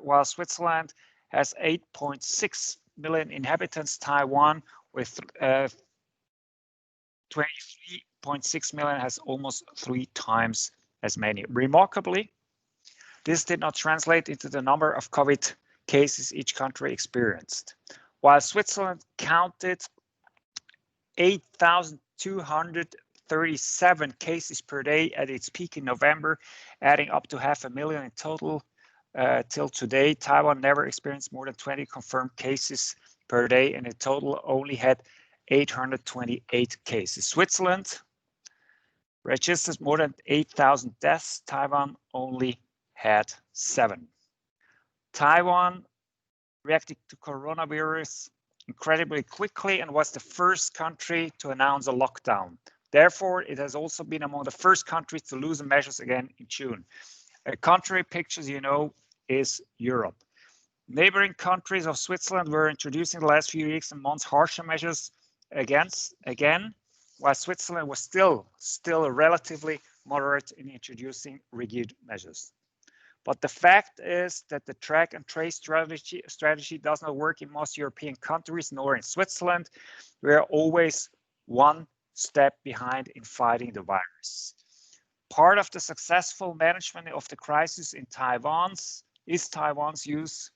while Switzerland has 8.6 million inhabitants, Taiwan with 23.6 million has almost 3 times as many. Remarkably, this did not translate into the number of COVID cases each country experienced. While Switzerland counted 8,237 cases per day at its peak in November, adding up to 500,000 in total till today, Taiwan never experienced more than 20 confirmed cases per day, and in total only had 828 cases. Switzerland registered more than 8,000 deaths. Taiwan only had 7. Taiwan reacted to coronavirus incredibly quickly and was the first country to announce a lockdown. Therefore, it has also been among the first countries to loosen measures again in June. A contrary picture, as you know, is Europe. Neighboring countries of Switzerland were introducing the last few weeks and months harsher measures again, while Switzerland was still relatively moderate in introducing rigid measures. But the fact is that the track and trace strategy does not work in most European countries, nor in Switzerland. We are always one step behind in fighting the virus. Part of the successful management of the crisis in Taiwan's use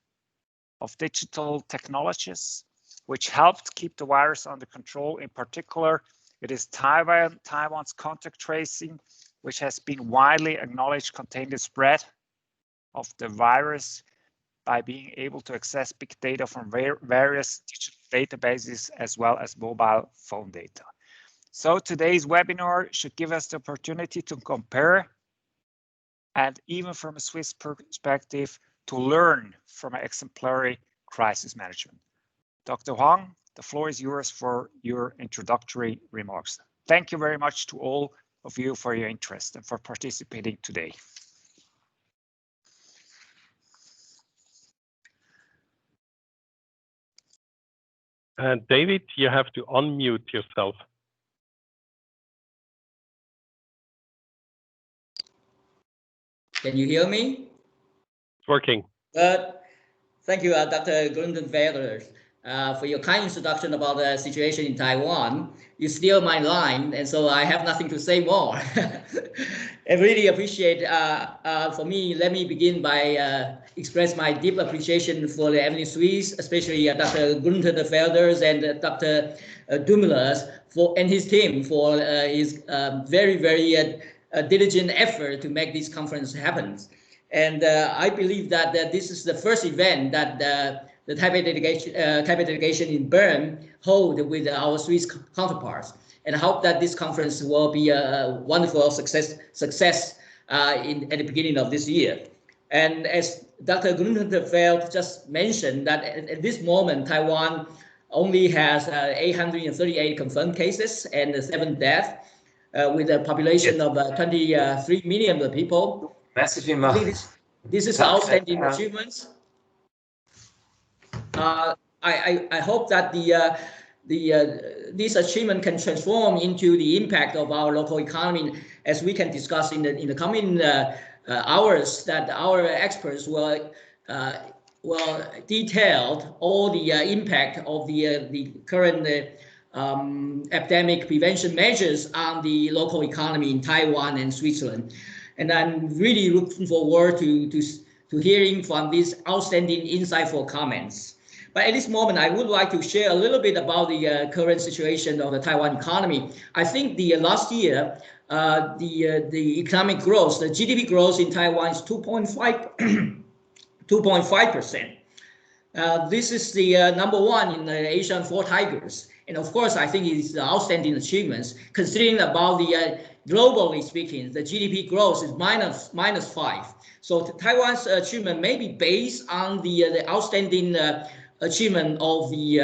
of digital technologies, which helped keep the virus under control. In particular, it is Taiwan's contact tracing, which has been widely acknowledged, contained the spread of the virus by being able to access big data from various digital databases as well as mobile phone data. So today's webinar should give us the opportunity to compare and even from a Swiss perspective to learn from an exemplary crisis management. Dr. Huang, the floor is yours for your introductory remarks. Thank you very much to all of you for your interest and for participating today. David, you have to unmute yourself. Can you hear me? It's working. Thank you, Dr. Grünenfelder, for your kind introduction about the situation in Taiwan. You steal my line, and so I have nothing to say more. I really appreciate, for me, let me begin by express my deep appreciation for the Avenir Suisse, especially Dr. Grünenfelder and Dr. Dümmler and his team for his very diligent effort to make this conference happen. And I believe that this is the first event that the Taipei delegation in Bern hold with our Swiss counterparts, and I hope that this conference will be a wonderful success at the beginning of this year. And as Dr. Grünenfelder just mentioned, that at this moment Taiwan only has 838 confirmed cases and 7 deaths, with a population of 23 million people. This is outstanding achievements. I hope that this achievement can transform into the impact of our local economy, as we can discuss in the coming hours. That our experts will detail all the impact of the current epidemic prevention measures on the local economy in Taiwan and Switzerland. And I'm really looking forward to hearing from these outstanding, insightful comments. But at this moment, I would like to share a little bit about the current situation of the Taiwan economy. I think the last year, the economic growth, the GDP growth in Taiwan is 2.5%. This is the #1 in the Asian 4 tigers. And of course, I think it's outstanding achievements, considering about the globally speaking, the GDP growth is -5. So Taiwan's achievement may be based on the outstanding achievement of the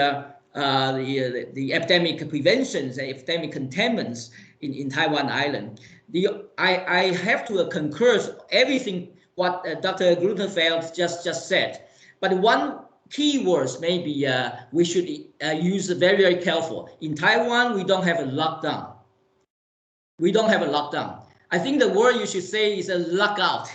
epidemic preventions, the epidemic containments in Taiwan Island. I have to concur everything what Dr. Grünenfelder just said. But one key words maybe we should use very careful. In Taiwan, we don't have a lockdown. We don't have a lockdown. I think the word you should say is a lockout.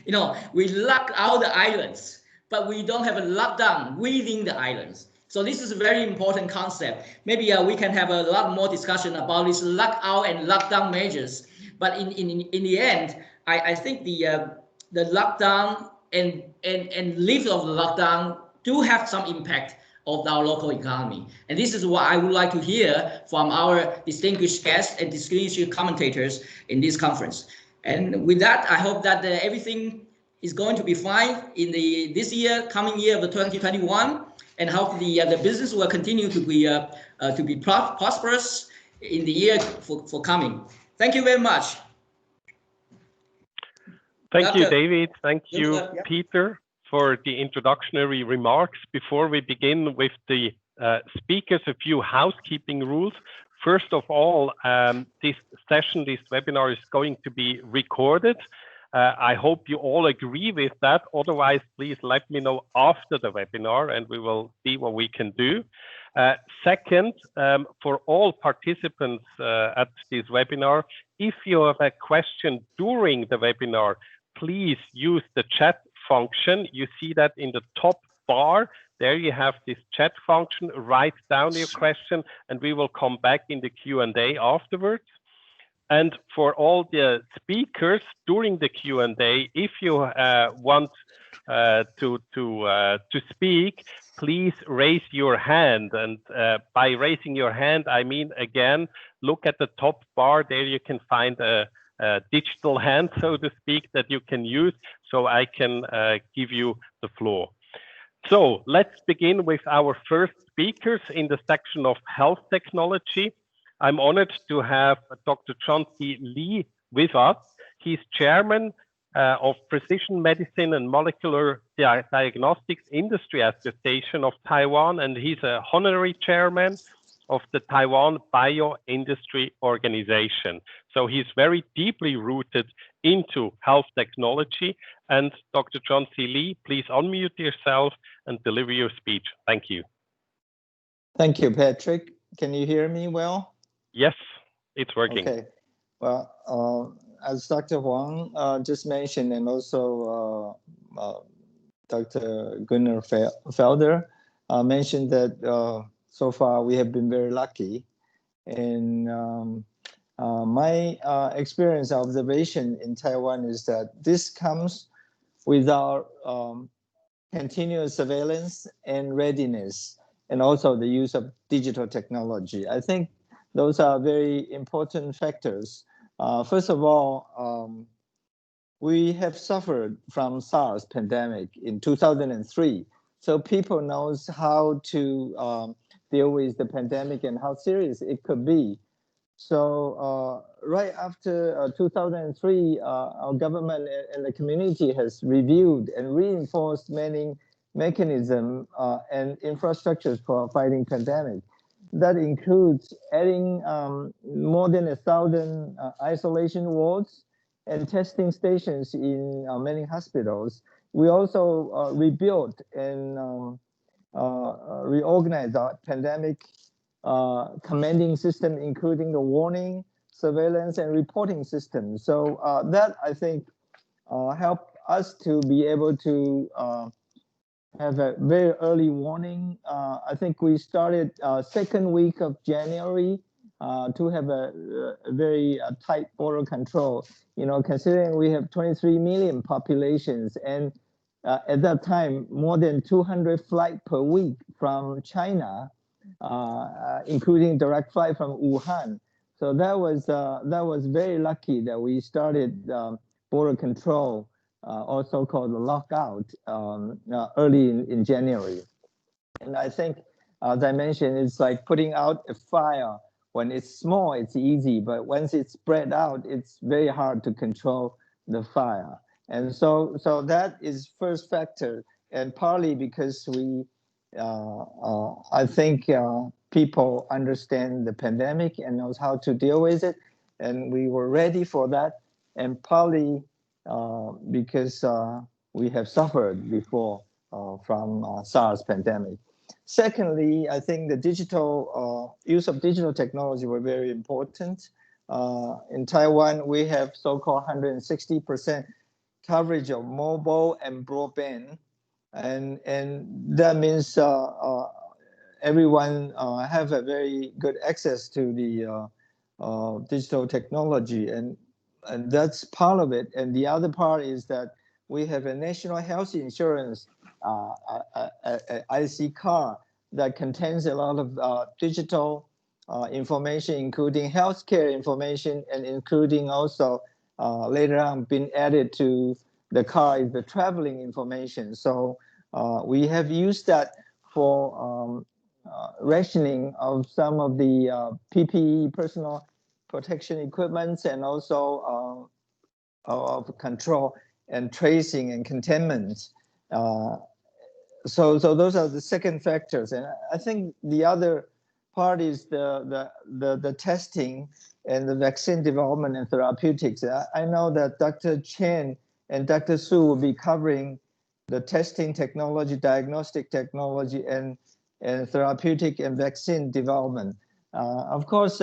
You know, we lock out the islands. but we don't have a lockdown within the islands. So this is a very important concept. Maybe we can have a lot more discussion about this lockout and lockdown measures. But in the end, I think the lockdown and lift of the lockdown do have some impact of our local economy. And this is what I would like to hear from our distinguished guests and distinguished commentators in this conference. And with that, I hope that everything is going to be fine in this year, coming year of the 2021, and hope the business will continue to be prosperous in the year for coming. Thank you very much. Thank you, David. Thank you, Peter, for the introductory remarks. Before we begin with the speakers, a few housekeeping rules. First of all, this webinar is going to be recorded. I hope you all agree with that. Otherwise, please let me know after the webinar and we will see what we can do. Second, for all participants at this webinar, if you have a question during the webinar, please use the chat function. You see that in the top bar. There you have this chat function. Write down your question and we will come back in the Q&A afterwards. And for all the speakers during the Q&A, if you want to speak, please raise your hand. And by raising your hand, I mean, again, look at the top bar. There you can find a digital hand, so to speak, that you can use, so I can give you the floor. So let's begin with our first speakers in the section of health technology. I'm honored to have Dr. Johnsee Lee with us. He's chairman of Precision Medicine and Molecular Diagnostics Industry Association of Taiwan, and he's a honorary chairman of the Taiwan Bioindustry Organization. So he's very deeply rooted into health technology. And Dr. Johnsee Lee, please unmute yourself and deliver your speech. Thank you. Thank you, Patrick. Can you hear me well? Yes, it's working. Okay. Well, as Dr. Huang just mentioned, and also Dr. Grünenfelder mentioned that so far we have been very lucky. And my experience observation in Taiwan is that this comes without continuous surveillance and readiness, and also the use of digital technology. I think those are very important factors. First of all, we have suffered from SARS pandemic in 2003. So people knows how to deal with the pandemic and how serious it could be. So right after 2003, our government and the community has reviewed and reinforced many mechanisms and infrastructures for fighting pandemic. That includes adding more than 1,000 isolation wards and testing stations in many hospitals. We also rebuilt and reorganized our pandemic commanding system, including the warning, surveillance, and reporting system. So that, I think, helped us to be able to have a very early warning. I think we started second week of January to have a very tight border control. You know, considering we have 23 million populations, and at that time more than 200 flights per week from China, including direct flight from Wuhan. So that was very lucky that we started border control, also called the lockout, early in January. And I think, as I mentioned, it's like putting out a fire. When it's small, it's easy, but once it's spread out, it's very hard to control the fire. And so that is first factor, and partly because we, I think people understand the pandemic and knows how to deal with it, and we were ready for that, and partly because we have suffered before from SARS pandemic. Secondly, I think the digital use of digital technology were very important. In Taiwan, we have so-called 160% coverage of mobile and broadband. and that means everyone have a very good access to the digital technology, and that's part of it. And the other part is that we have a national health insurance IC card that contains a lot of digital information, including healthcare information, and including also later on being added to the card is the traveling information. So we have used that for rationing of some of the PPE, personal protection equipments, and also of control and tracing and containment. So those are the second factors. And I think the other part is the testing and the vaccine development and therapeutics. I know that Dr. Chen and Dr. Su will be covering the testing technology, diagnostic technology, and therapeutic and vaccine development. Of course,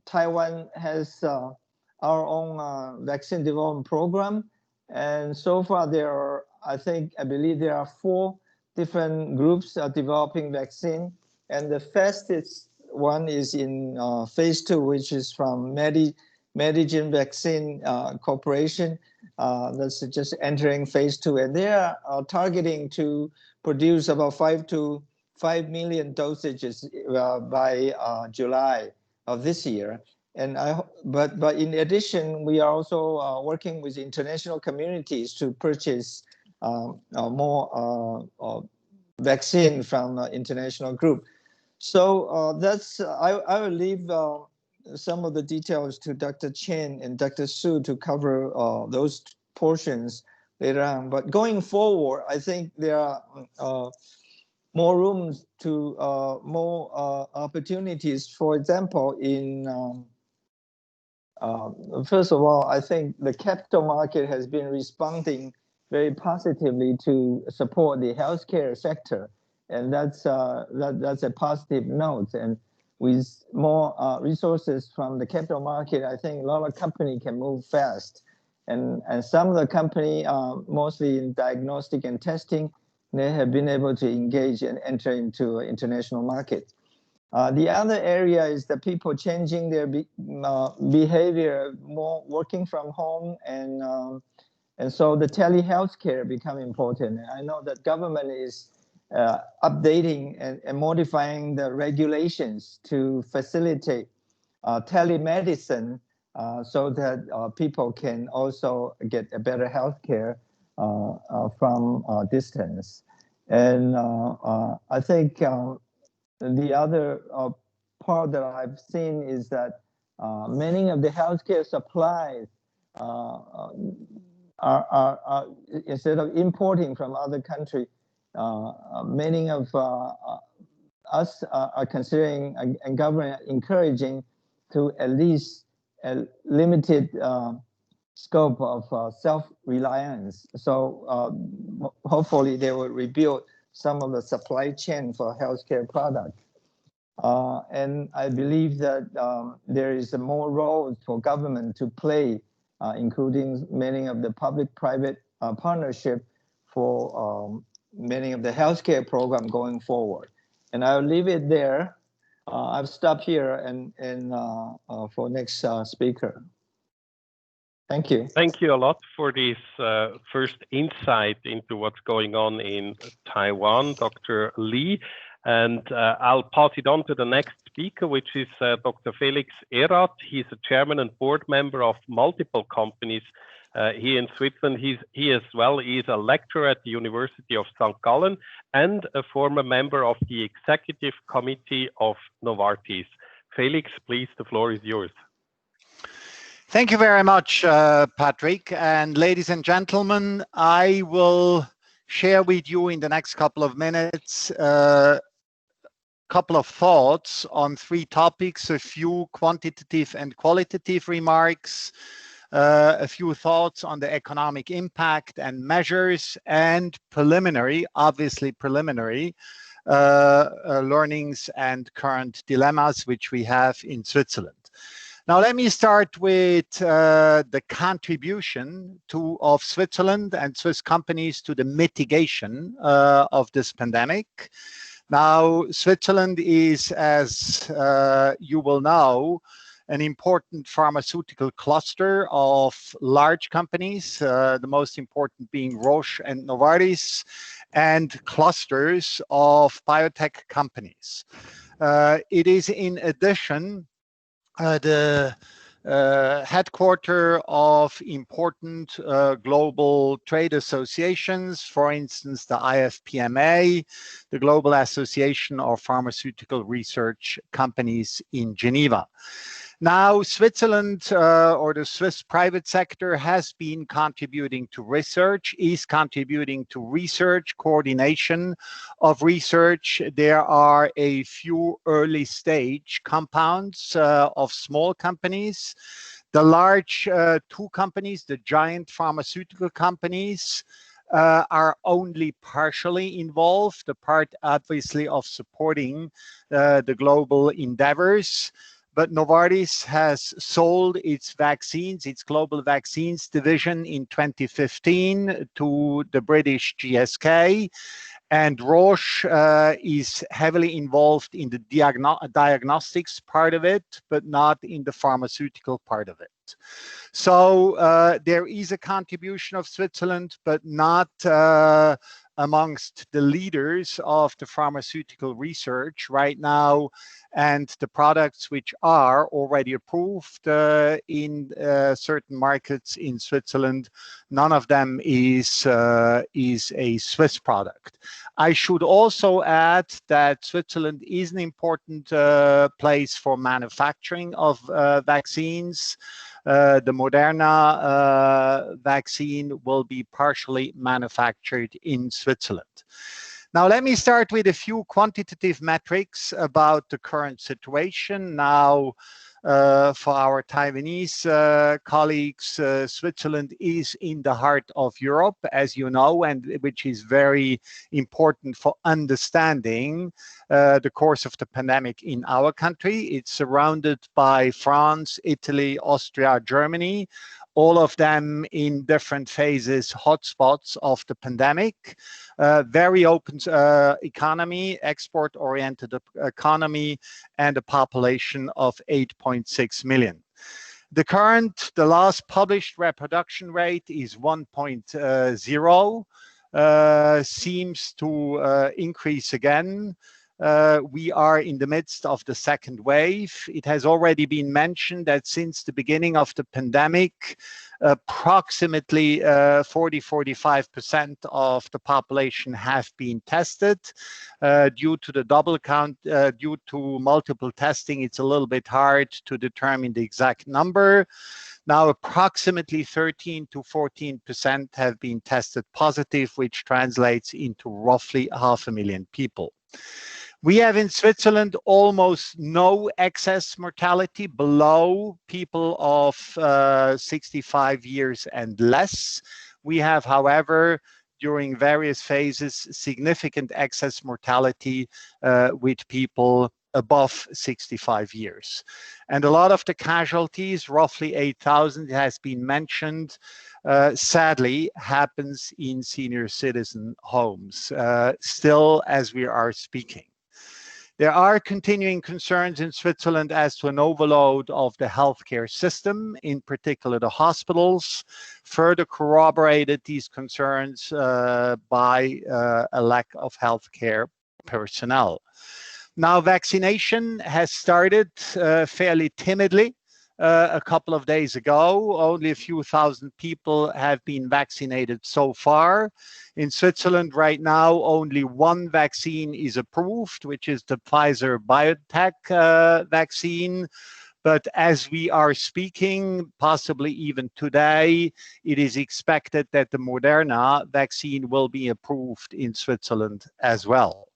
Taiwan has our own vaccine development program. And so far there are, I believe there are 4 different groups developing vaccine. And the fastest one is in phase 2, which is from Medigen Vaccine Corporation. That's just entering phase 2. And they are targeting to produce about 5 million dosages by July of this year. And but in addition, we are also working with international communities to purchase more vaccine from international group. So that's I will leave some of the details to Dr. Chen and Dr. Su to cover those portions later on. But going forward, I think there are more rooms to more opportunities. For example, in first of all, I think the capital market has been responding very positively to support the healthcare sector, and that's a positive note. And with more resources from the capital market, I think a lot of companies can move fast. And some of the company, mostly in diagnostic and testing, they have been able to engage and enter into international market. The other area is the people changing their behavior, more working from home, and so the telehealthcare become important. And I know that government is updating and modifying the regulations to facilitate telemedicine so that people can also get a better healthcare from distance. And I think the other part that I've seen is that many of the healthcare supplies are instead of importing from other countries, many of us are considering and government encouraging to at least a limited scope of self-reliance. So hopefully they will rebuild some of the supply chain for healthcare products. And I believe that there is more role for government to play, including many of the public-private partnership for many of the healthcare program going forward. And I'll leave it there. I've stopped here and for next speaker. Thank you. Thank you a lot for this first insight into what's going on in Taiwan, Dr. Li. And I'll pass it on to the next speaker, which is Dr. Felix Erat. He's a chairman and board member of multiple companies here in Switzerland. He as well is a lecturer at the University of St. Gallen and a former member of the executive committee of Novartis. Felix, please, the floor is yours. Thank you very much, Patrick. And ladies and gentlemen, I will share with you in the next couple of minutes couple of thoughts on 3 topics, a few quantitative and qualitative remarks, a few thoughts on the economic impact and measures, and obviously preliminary learnings and current dilemmas which we have in Switzerland. Now, let me start with the contribution of Switzerland and Swiss companies to the mitigation of this pandemic. Now, Switzerland is, as you will know, an important pharmaceutical cluster of large companies, the most important being Roche and Novartis, and clusters of biotech companies. It is in addition the headquarter of important global trade associations, for instance, the IFPMA, the Global Association of Pharmaceutical Research Companies in Geneva. Now, Switzerland or the Swiss private sector has been contributing to research, is contributing to research, coordination of research. There are a few early stage compounds of small companies. The large two companies, the giant pharmaceutical companies, are only partially involved, the part obviously of supporting the global endeavors. But Novartis has sold its vaccines, its global vaccines division in 2015 to the British GSK. And Roche is heavily involved in the diagnostics part of it, but not in the pharmaceutical part of it. So there is a contribution of Switzerland, but not amongst the leaders of the pharmaceutical research right now, and the products which are already approved in certain markets in Switzerland, none of them is a Swiss product. I should also add that Switzerland is an important place for manufacturing of vaccines. The Moderna vaccine will be partially manufactured in Switzerland. Now, let me start with a few quantitative metrics about the current situation. Now, for our Taiwanese colleagues, Switzerland is in the heart of Europe, as you know, and which is very important for understanding the course of the pandemic in our country. It's surrounded by France, Italy, Austria, Germany, all of them in different phases, hotspots of the pandemic. Very open economy, export-oriented economy, and a population of 8.6 million. The last published reproduction rate is 1.0, seems to increase again. We are in the midst of the second wave. It has already been mentioned that since the beginning of the pandemic, approximately 40-45% of the population have been tested. Due to the double count, due to multiple testing, it's a little bit hard to determine the exact number. Now, approximately 13 to 14% have been tested positive, which translates into roughly 500,000 people. We have in Switzerland almost no excess mortality below people of 65 years and less. We have, however, during various phases, significant excess mortality with people above 65 years. And a lot of the casualties, roughly 8,000, has been mentioned, sadly happens in senior citizen homes, still as we are speaking. There are continuing concerns in Switzerland as to an overload of the healthcare system, in particular the hospitals. Further corroborated these concerns by a lack of healthcare personnel. Now, vaccination has started fairly timidly. A couple of days ago, only a few thousand people have been vaccinated so far. In Switzerland right now, only one vaccine is approved, which is the Pfizer Biotech vaccine. But as we are speaking, possibly even today, it is expected that the Moderna vaccine will be approved in Switzerland as well.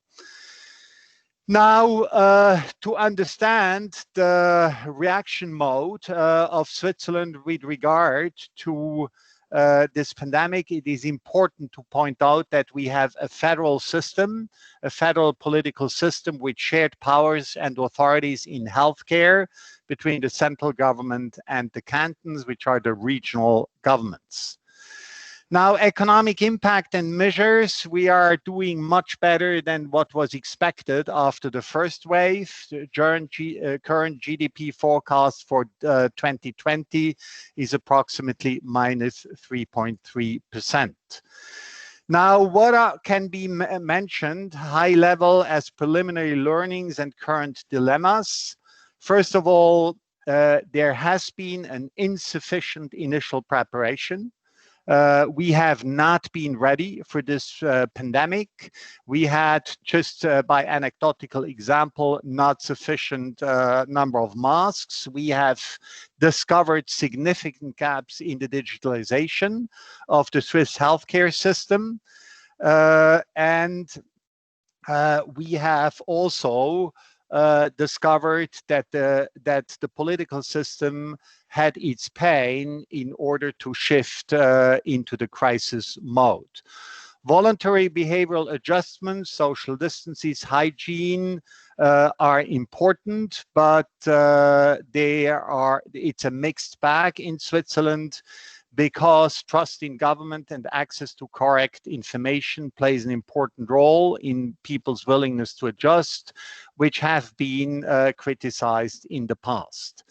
Now, to understand the reaction mode of Switzerland with regard to this pandemic, it is important to point out that we have a federal system, a federal political system with shared powers and authorities in healthcare between the central government and the cantons, which are the regional governments. Now, economic impact and measures, we are doing much better than what was expected after the first wave. The current GDP forecast for 2020 is approximately minus 3.3%. Now, what can be mentioned high level as preliminary learnings and current dilemmas? First of all, there has been an insufficient initial preparation. We have not been ready for this pandemic. We had, just by anecdotal example, not sufficient number of masks. We have discovered significant gaps in the digitalization of the Swiss healthcare system. And we have also discovered that the political system had its pain in order to shift into the crisis mode. Voluntary behavioral adjustments, social distances, hygiene are important, but it's a mixed bag in Switzerland, because trust in government and access to correct information plays an important role in people's willingness to adjust, which have been criticized in the past.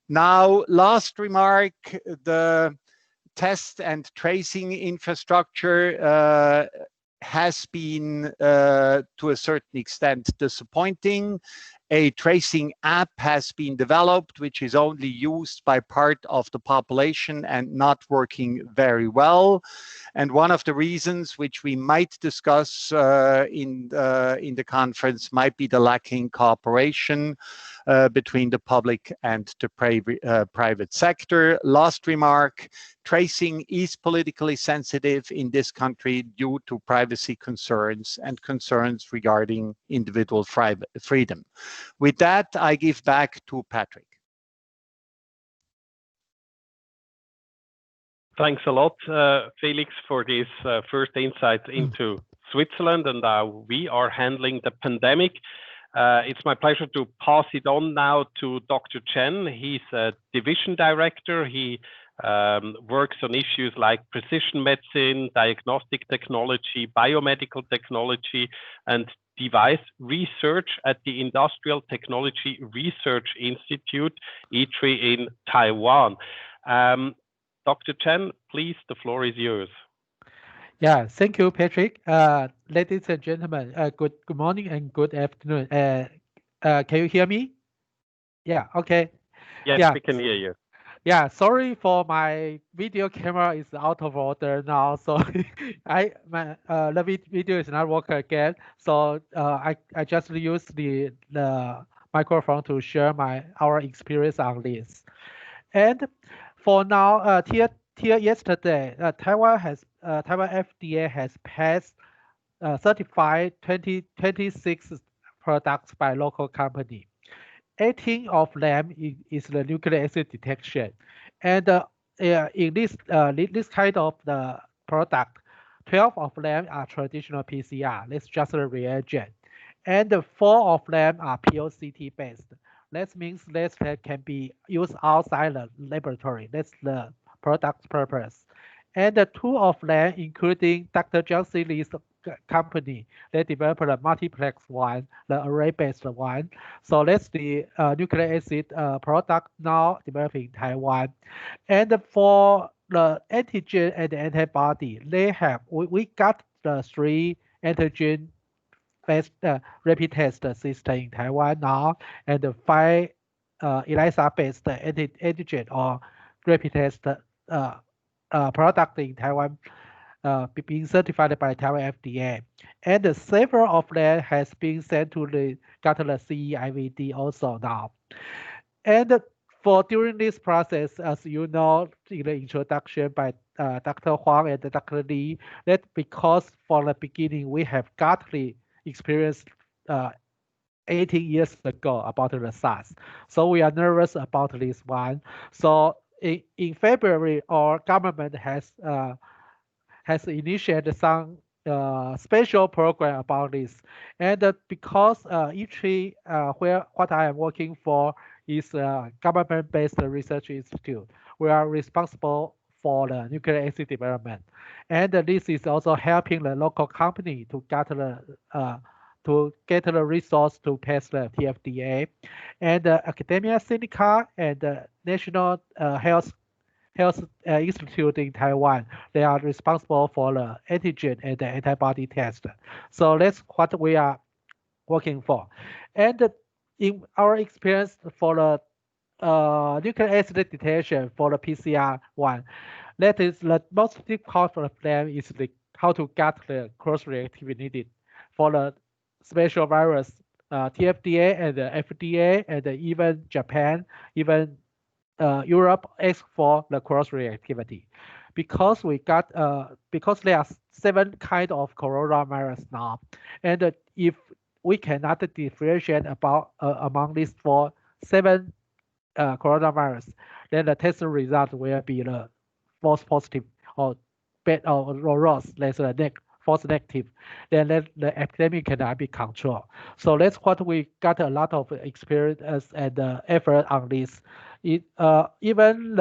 Now, last remark, the test and tracing infrastructure has been, to a certain extent, disappointing. A tracing app has been developed, which is only used by part of the population and not working very well. And one of the reasons which we might discuss in the conference might be the lacking cooperation between the public and the private sector. Last remark, tracing is politically sensitive in this country due to privacy concerns and concerns regarding individual freedom. With that, I give back to Patrick. Thanks a lot, Felix, for this first insight into Switzerland and how we are handling the pandemic. It's my pleasure to pass it on now to Dr. Chen. He's a division director. He works on issues like precision medicine, diagnostic technology, biomedical technology, and device research at the Industrial Technology Research Institute, ITRI, in Taiwan. Dr. Chen, please, the floor is yours. Yeah, thank you, Patrick. Ladies and gentlemen, good morning and good afternoon. Can you hear me? Yeah, okay. Yes, yeah. We can hear you. Yeah, sorry for my video camera is out of order now, so the video is not working again. So I just use the microphone to share our experience on this. And for now, till yesterday, Taiwan FDA has passed certified 26 products by local company. 18 of them is the nucleic acid detection, and in this kind of the product, 12 of them are traditional PCR. That's just a reagent, and 4 of them are POCT based. That means that can be used outside the laboratory. That's the product's purpose. And the 2 of them, including Dr. Johnsey's company, they developed a multiplex one, the array-based one. So that's the nucleic acid product now developed in Taiwan. And for the antigen and the antibody, we got the 3 antigen-based rapid test system in Taiwan now, and the 5 ELISA-based antigen or rapid test product in Taiwan being certified by Taiwan FDA, and several of them has been sent to got the CE-IVD also now. And during this process, as you know, in the introduction by Dr. Huang and Dr. Li, that because from the beginning we have got the experience 18 years ago about the SARS, so we are nervous about this one. So in February, our government has initiated some special program about this, and because ITRI, what I am working for is a government-based research institute, we are responsible for the nucleic acid development, and this is also helping the local company to get the resource to pass the TFDA, and the academia syndicat and the National Health Institute in Taiwan, they are responsible for the antigen and the antibody test. So that's what we are working for. And in our experience for the nucleic acid detection for the PCR one, that is the most difficult for them is how to get the cross-reactivity needed for the special virus, TFDA and the FDA and even Japan, even Europe asked for the cross-reactivity because because there are 7 kinds of coronavirus now, and if we cannot differentiate among these 7 coronavirus, then the test result will be the false positive or bad or ROS, that's a false negative. Then the epidemic cannot be controlled. So that's what we got a lot of experience and effort on this. Even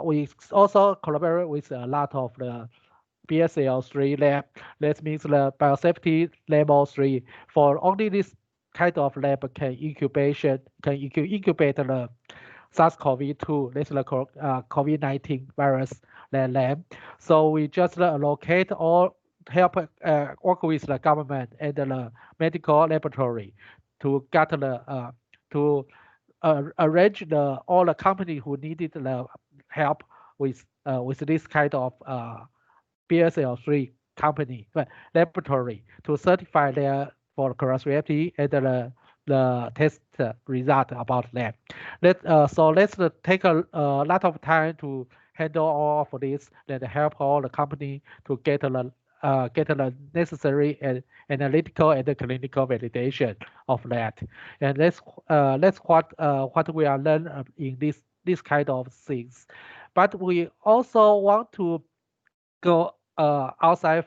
we also collaborate with a lot of the BSL3 lab. That means the biosafety level 3. For only this kind of lab can incubate the SARS-CoV-2, that's the COVID-19 virus lab. So we just allocate or help work with the government and the medical laboratory to get the arrange all the company who needed the help with this kind of BSL3 company laboratory to certify their for cross-reactivity and the test result about that. So let's take a lot of time to handle all of this and help all the company to get the necessary and analytical and clinical validation of that. And that's what we are learning in this kind of things. But we also want to go outside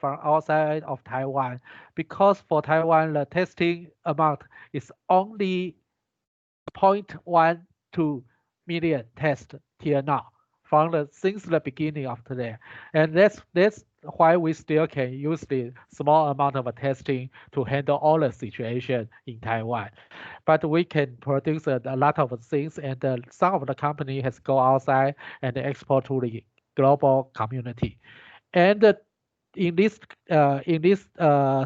of Taiwan, because for Taiwan the testing amount is only 0.12 million tests till now since the beginning of today, and that's why we still can use the small amount of testing to handle all the situation in Taiwan. But we can produce a lot of things, and some of the company has go outside and export to the global community. And in this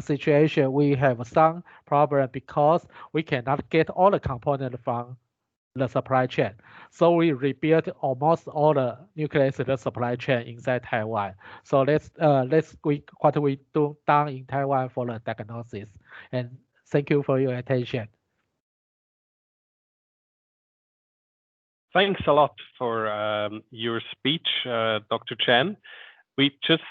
situation, we have some problem because we cannot get all the components from the supply chain. So we rebuild almost all the nucleic acid supply chain inside Taiwan. So let's what we done in Taiwan for the diagnosis. And thank you for your attention. Thanks a lot for your speech, Dr. Chen. We just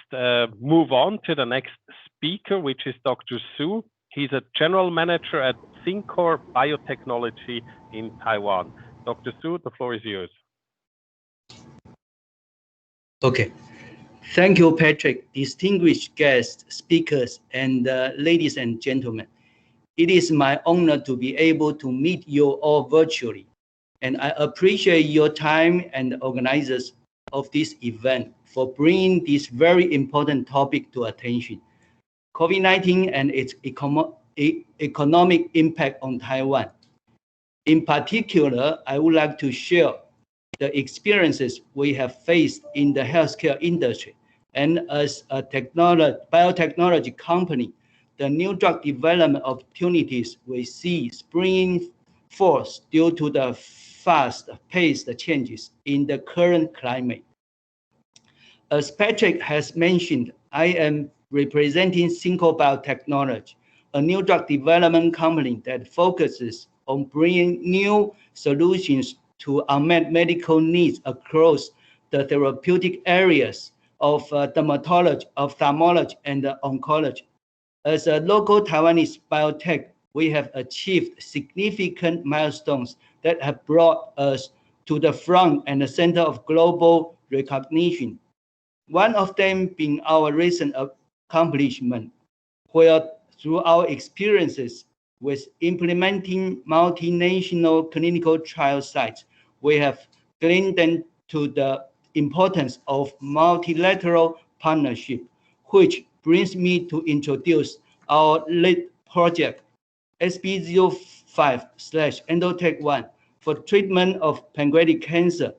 move on to the next speaker, which is Dr. Su. He's a general manager at SynCore Biotechnology in Taiwan. Dr. Su, the floor is yours. Okay. Thank you, Patrick, distinguished guests, speakers, and ladies and gentlemen. It is my honor to be able to meet you all virtually, and I appreciate your time and the organizers of this event for bringing this very important topic to attention. COVID-19 and its economic impact on Taiwan. In particular, I would like to share the experiences we have faced in the healthcare industry, and as a biotechnology company, the new drug development opportunities we see springing forth due to the fast-paced changes in the current climate. As Patrick has mentioned, I am representing SynCore Biotechnology, a new drug development company that focuses on bringing new solutions to unmet medical needs across the therapeutic areas of dermatology, ophthalmology, and oncology. As a local Taiwanese biotech, we have achieved significant milestones that have brought us to the front and the center of global recognition. One of them being our recent accomplishment, where through our experiences with implementing multinational clinical trial sites, we have gleaned into the importance of multilateral partnership, which brings me to introduce our lead project, SB05/Endotech-1, for treatment of pancreatic cancer,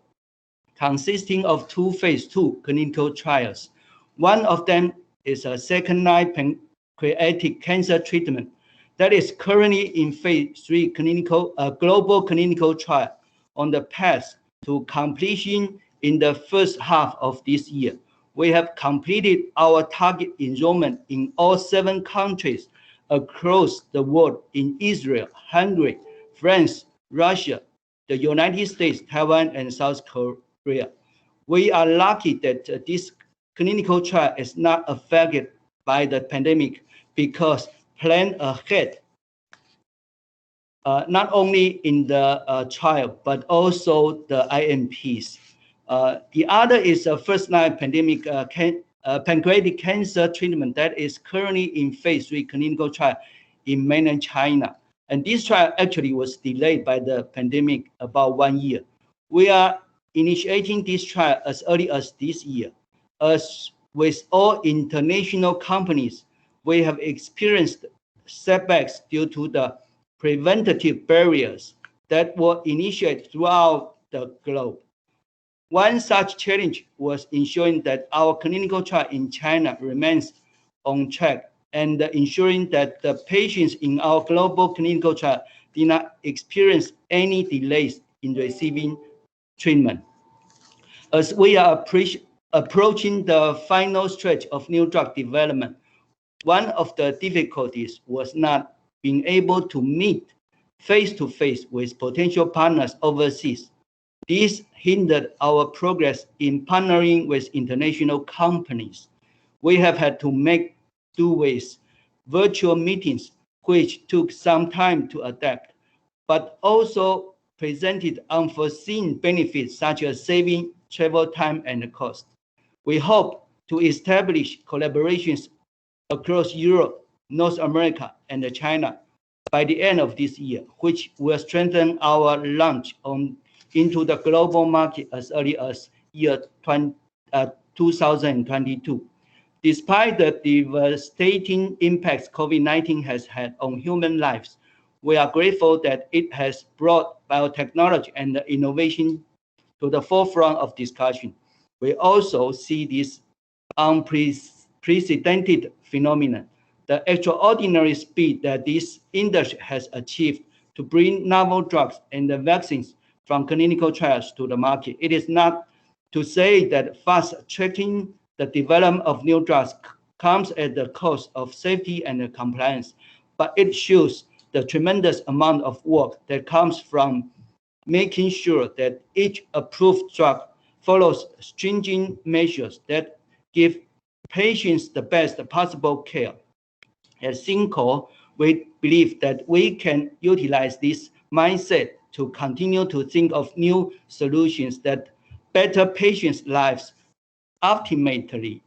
consisting of 2 phase 2 clinical trials. One of them is a second-line pancreatic cancer treatment that is currently in phase 3 global clinical trial on the path to completion in the first half of this year. We have completed our target enrollment in all 7 countries across the world in Israel, Hungary, France, Russia, the United States, Taiwan, and South Korea. We are lucky that this clinical trial is not affected by the pandemic because planned ahead, not only in the trial, but also the IMPs. The other is a first-line pancreatic cancer treatment that is currently in phase 3 clinical trial in mainland China. And this trial actually was delayed by the pandemic about 1 year. We are initiating this trial as early as this year. As with all international companies, we have experienced setbacks due to the preventative barriers that were initiated throughout the globe. One such challenge was ensuring that our clinical trial in China remains on track and ensuring that the patients in our global clinical trial did not experience any delays in receiving treatment. As we are approaching the final stretch of new drug development, one of the difficulties was not being able to meet face-to-face with potential partners overseas. This hindered our progress in partnering with international companies. We have had to make do with virtual meetings, which took some time to adapt, but also presented unforeseen benefits such as saving travel time and cost. We hope to establish collaborations across Europe, North America, and China by the end of this year, which will strengthen our launch into the global market as early as year 2022. Despite the devastating impacts COVID-19 has had on human lives, we are grateful that it has brought biotechnology and innovation to the forefront of discussion. We also see this unprecedented phenomenon, the extraordinary speed that this industry has achieved to bring novel drugs and the vaccines from clinical trials to the market. It is not to say that fast-tracking the development of new drugs comes at the cost of safety and compliance, but it shows the tremendous amount of work that comes from making sure that each approved drug follows stringent measures that give patients the best possible care. At SynCore, we believe that we can utilize this mindset to continue to think of new solutions that better patients' lives, ultimately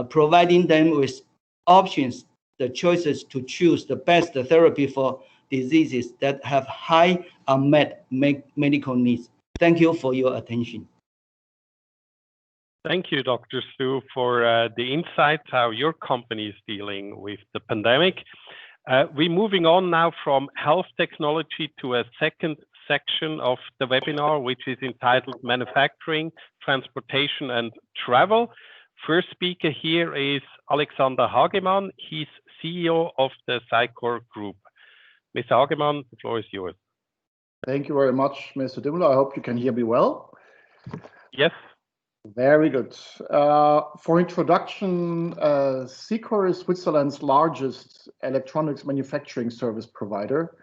providing them with options, the choices to choose the best therapy for diseases that have high unmet medical needs. Thank you for your attention. Thank you, Dr. Xu, for the insights how your company is dealing with the pandemic. We're moving on now from health technology to a second section of the webinar, which is entitled Manufacturing, Transportation and Travel. First speaker here is Alexander Hagemann. He's CEO of the SynCore Group. Mr. Hagemann, the floor is yours. Thank you very much, Mr. Dümmler. I hope you can hear me well. Yes. Very good. For introduction, SynCore is Switzerland's largest electronics manufacturing service provider.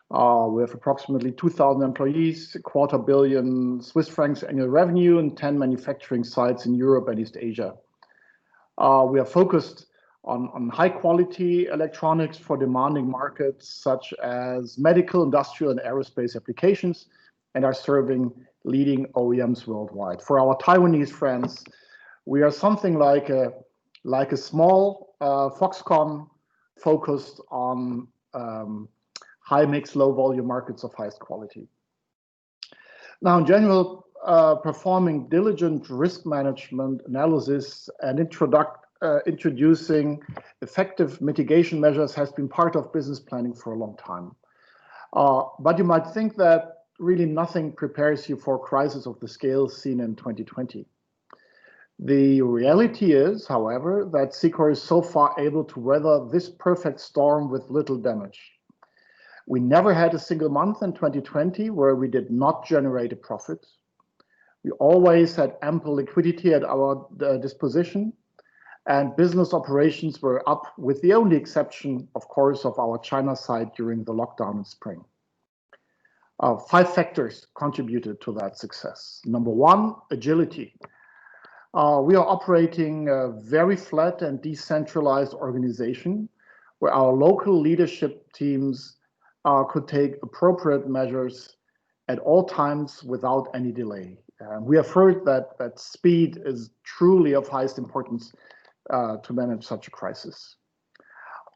We have approximately 2,000 employees, $250 million Swiss francs annual revenue, and 10 manufacturing sites in Europe and East Asia. We are focused on high quality electronics for demanding markets such as medical, industrial, and aerospace applications, and are serving leading OEMs worldwide. For our Taiwanese friends, we are something like a small Foxconn focused on high mix, low volume markets of highest quality. Now, in general, performing diligent risk management analysis and introducing effective mitigation measures has been part of business planning for a long time. But you might think that really nothing prepares you for a crisis of the scale seen in 2020. The reality is, however, that SynCore is so far able to weather this perfect storm with little damage. We never had a single month in 2020 where we did not generate a profit. We always had ample liquidity at our disposition, and business operations were up, with the only exception, of course, of our China side during the lockdown in spring. 5 factors contributed to that success. Number 1, agility. We are operating a very flat and decentralized organization where our local leadership teams could take appropriate measures at all times without any delay. We have heard that speed is truly of highest importance to manage such a crisis.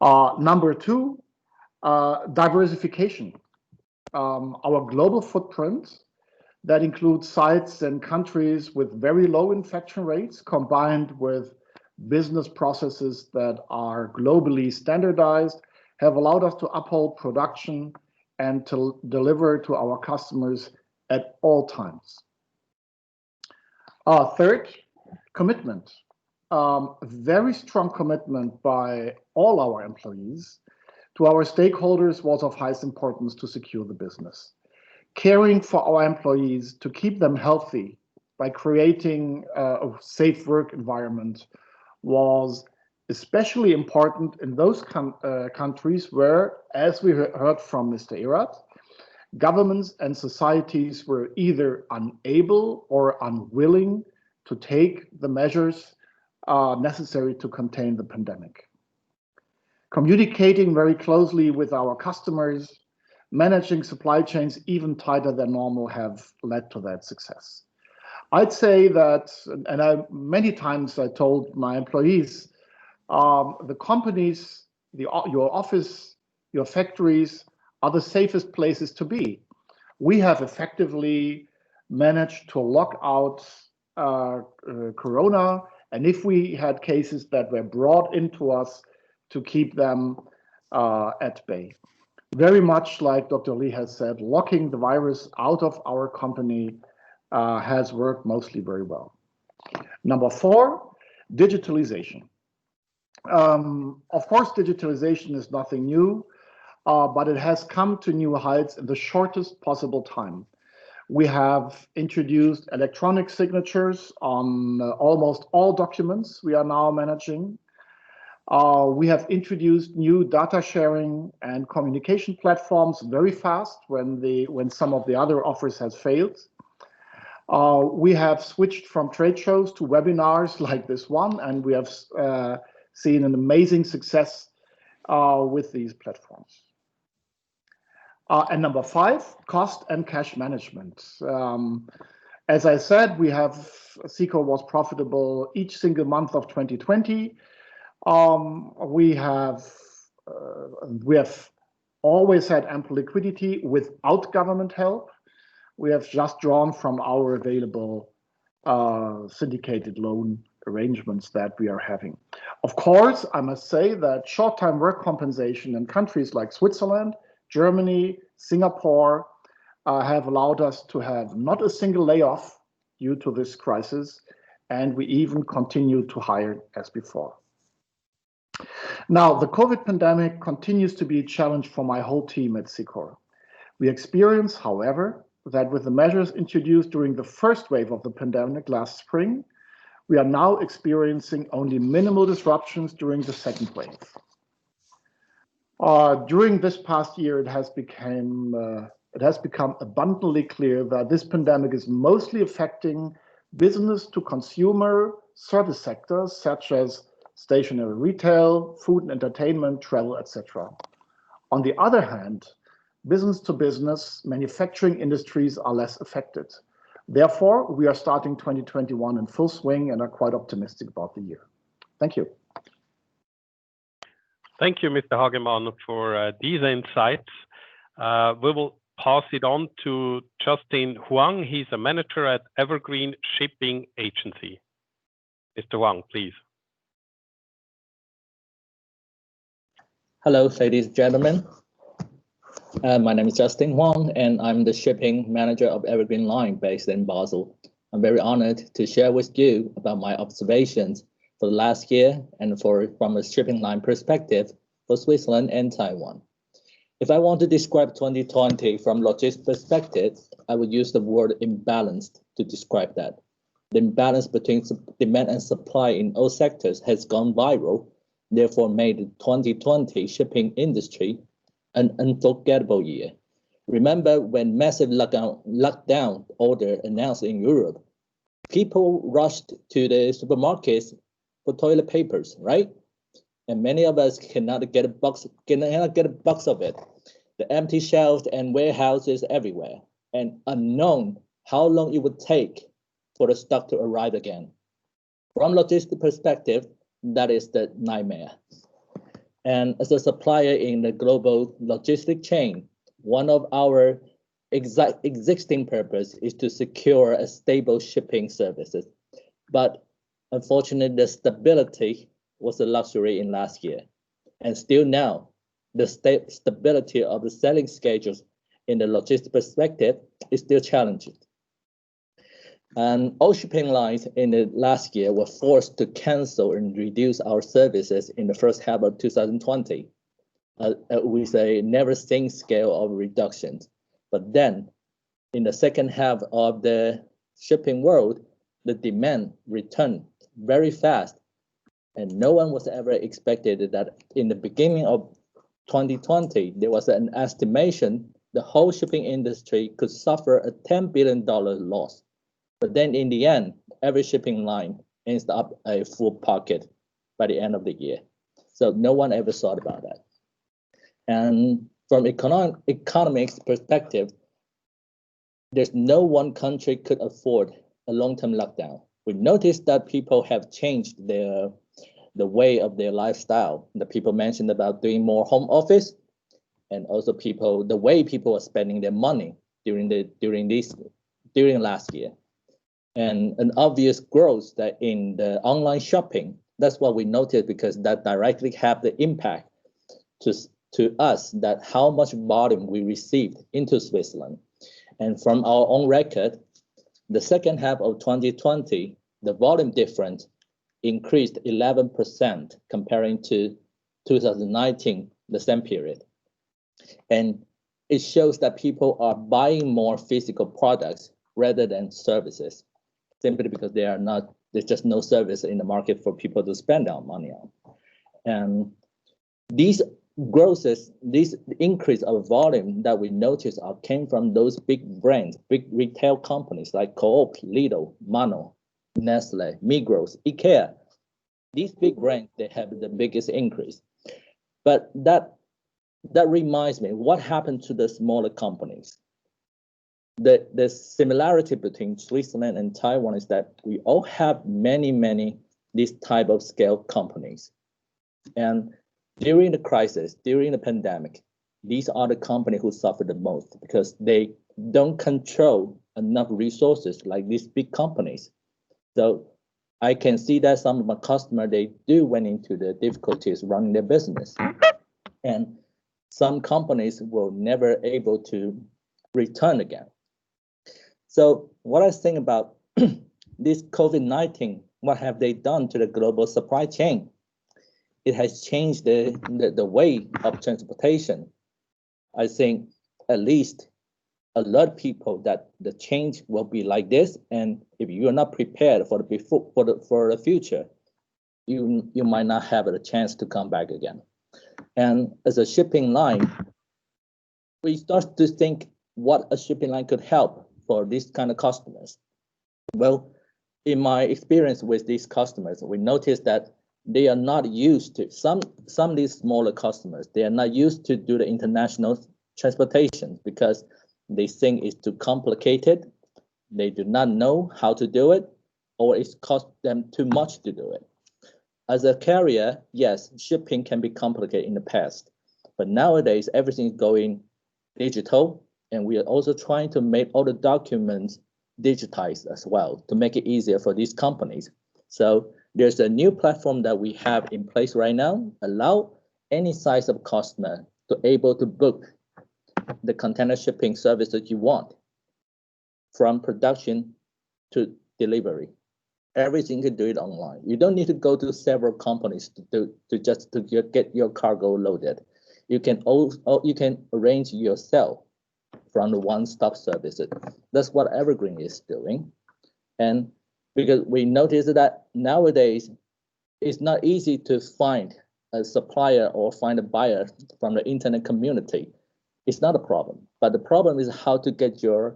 Number 2, diversification. Our global footprint, that includes sites and countries with very low infection rates combined with business processes that are globally standardized, have allowed us to uphold production and to deliver to our customers at all times. Third, commitment. Very strong commitment by all our employees to our stakeholders was of highest importance to secure the business. Caring for our employees to keep them healthy by creating a safe work environment was especially important in those countries where, as we heard from Mr. Ehrat, governments and societies were either unable or unwilling to take the measures necessary to contain the pandemic. Communicating very closely with our customers, managing supply chains even tighter than normal have led to that success. I'd say that, and many times I told my employees, the companies, your office, your factories are the safest places to be. We have effectively managed to lock out Corona, and if we had cases that were brought into us, to keep them at bay. Very much like Dr. Lee has said, locking the virus out of our company has worked mostly very well. Number 4, digitalization. Of course, digitalization is nothing new, but it has come to new heights in the shortest possible time. We have introduced electronic signatures on almost all documents we are now managing. We have introduced new data sharing and communication platforms very fast when some of the other offers has failed. We have switched from trade shows to webinars like this one, and we have seen an amazing success with these platforms. And number 5, cost and cash management. As I said, SynCore was profitable each single month of 2020. We have always had ample liquidity without government help. We have just drawn from our available syndicated loan arrangements that we are having. Of course, I must say that short-time work compensation in countries like Switzerland, Germany, Singapore have allowed us to have not a single layoff due to this crisis, and we even continue to hire as before. Now, the COVID pandemic continues to be a challenge for my whole team at SynCore. We experience, however, that with the measures introduced during the first wave of the pandemic last spring, we are now experiencing only minimal disruptions during the second wave. During this past year, it has become abundantly clear that this pandemic is mostly affecting business to consumer service sectors such as stationary retail, food and entertainment, travel, etc. On the other hand, business to business manufacturing industries are less affected. Therefore, we are starting 2021 in full swing and are quite optimistic about the year. Thank you. Thank you, Mr. Hagemann, for these insights. We will pass it on to Justin Huang. He's a manager at Evergreen Shipping Agency. Mr. Huang, please. Hello, ladies and gentlemen. My name is Justin Huang, and I'm the shipping manager of Evergreen Line based in Basel. I'm very honored to share with you about my observations for the last year and from a shipping line perspective for Switzerland and Taiwan. If I want to describe 2020 from logistics perspective, I would use the word imbalanced to describe that. The imbalance between demand and supply in all sectors has gone viral, therefore made the 2020 shipping industry an unforgettable year. Remember when massive lockdown order announced in Europe, people rushed to the supermarkets for toilet papers, right? And many of us cannot get a box of it. The empty shelves and warehouses everywhere, and unknown how long it would take for the stock to arrive again. From logistic perspective, that is the nightmare. And as a supplier in the global logistic chain, one of our existing purpose is to secure a stable shipping services. But unfortunately, the stability was a luxury in last year. And still now, the stability of the selling schedules in the logistic perspective is still challenging. And all shipping lines in the last year were forced to cancel and reduce our services in the first half of 2020 with a never-seen scale of reductions. But then, in the second half of the shipping world, the demand returned very fast. And no one was ever expected that in the beginning of 2020, there was an estimation the whole shipping industry could suffer a $10 billion loss. But then in the end, every shipping line ends up a full pocket by the end of the year. So no one ever thought about that. And from economics perspective, there's no one country could afford a long-term lockdown. We noticed that people have changed the way of their lifestyle. The people mentioned about doing more home office, and also the way people are spending their money during last year. And an obvious growth that in the online shopping, that's what we noticed because that directly have the impact to us that how much volume we received into Switzerland. And from our own record, the second half of 2020, the volume difference increased 11% comparing to 2019, the same period. And it shows that people are buying more physical products rather than services, simply because there's just no service in the market for people to spend our money on. And these growths, this increase of volume that we noticed came from those big brands, big retail companies like Coop, Lidl, Mano, Nestle, Migros, IKEA. These big brands, they have the biggest increase. But that reminds me, what happened to the smaller companies? The similarity between Switzerland and Taiwan is that we all have many these type of scale companies. And during the crisis, during the pandemic, these are the companies who suffer the most because they don't control enough resources like these big companies. So I can see that some of my customers, they do went into the difficulties running their business. And some companies will never able to return again. So what I think about this COVID-19, what have they done to the global supply chain? It has changed the way of transportation. I think at least alert people that the change will be like this, and if you are not prepared for the future, you might not have a chance to come back again. And as a shipping line, we start to think what a shipping line could help for these kind of customers. Well, in my experience with these customers, we noticed that they are not used to, some of these smaller customers, they are not used to do the international transportation because they think it's too complicated. They do not know how to do it, or it costs them too much to do it. As a carrier, yes, shipping can be complicated in the past, but nowadays everything is going digital, and we are also trying to make all the documents digitized as well to make it easier for these companies. So there's a new platform that we have in place right now, allow any size of customer to able to book the container shipping service that you want, from production to delivery. Everything you can do it online. You don't need to go to several companies to get your cargo loaded. You can arrange yourself from the one-stop services. That's what Evergreen is doing. And because we noticed that nowadays it's not easy to find a supplier or find a buyer from the internet community. It's not a problem, but the problem is how to get your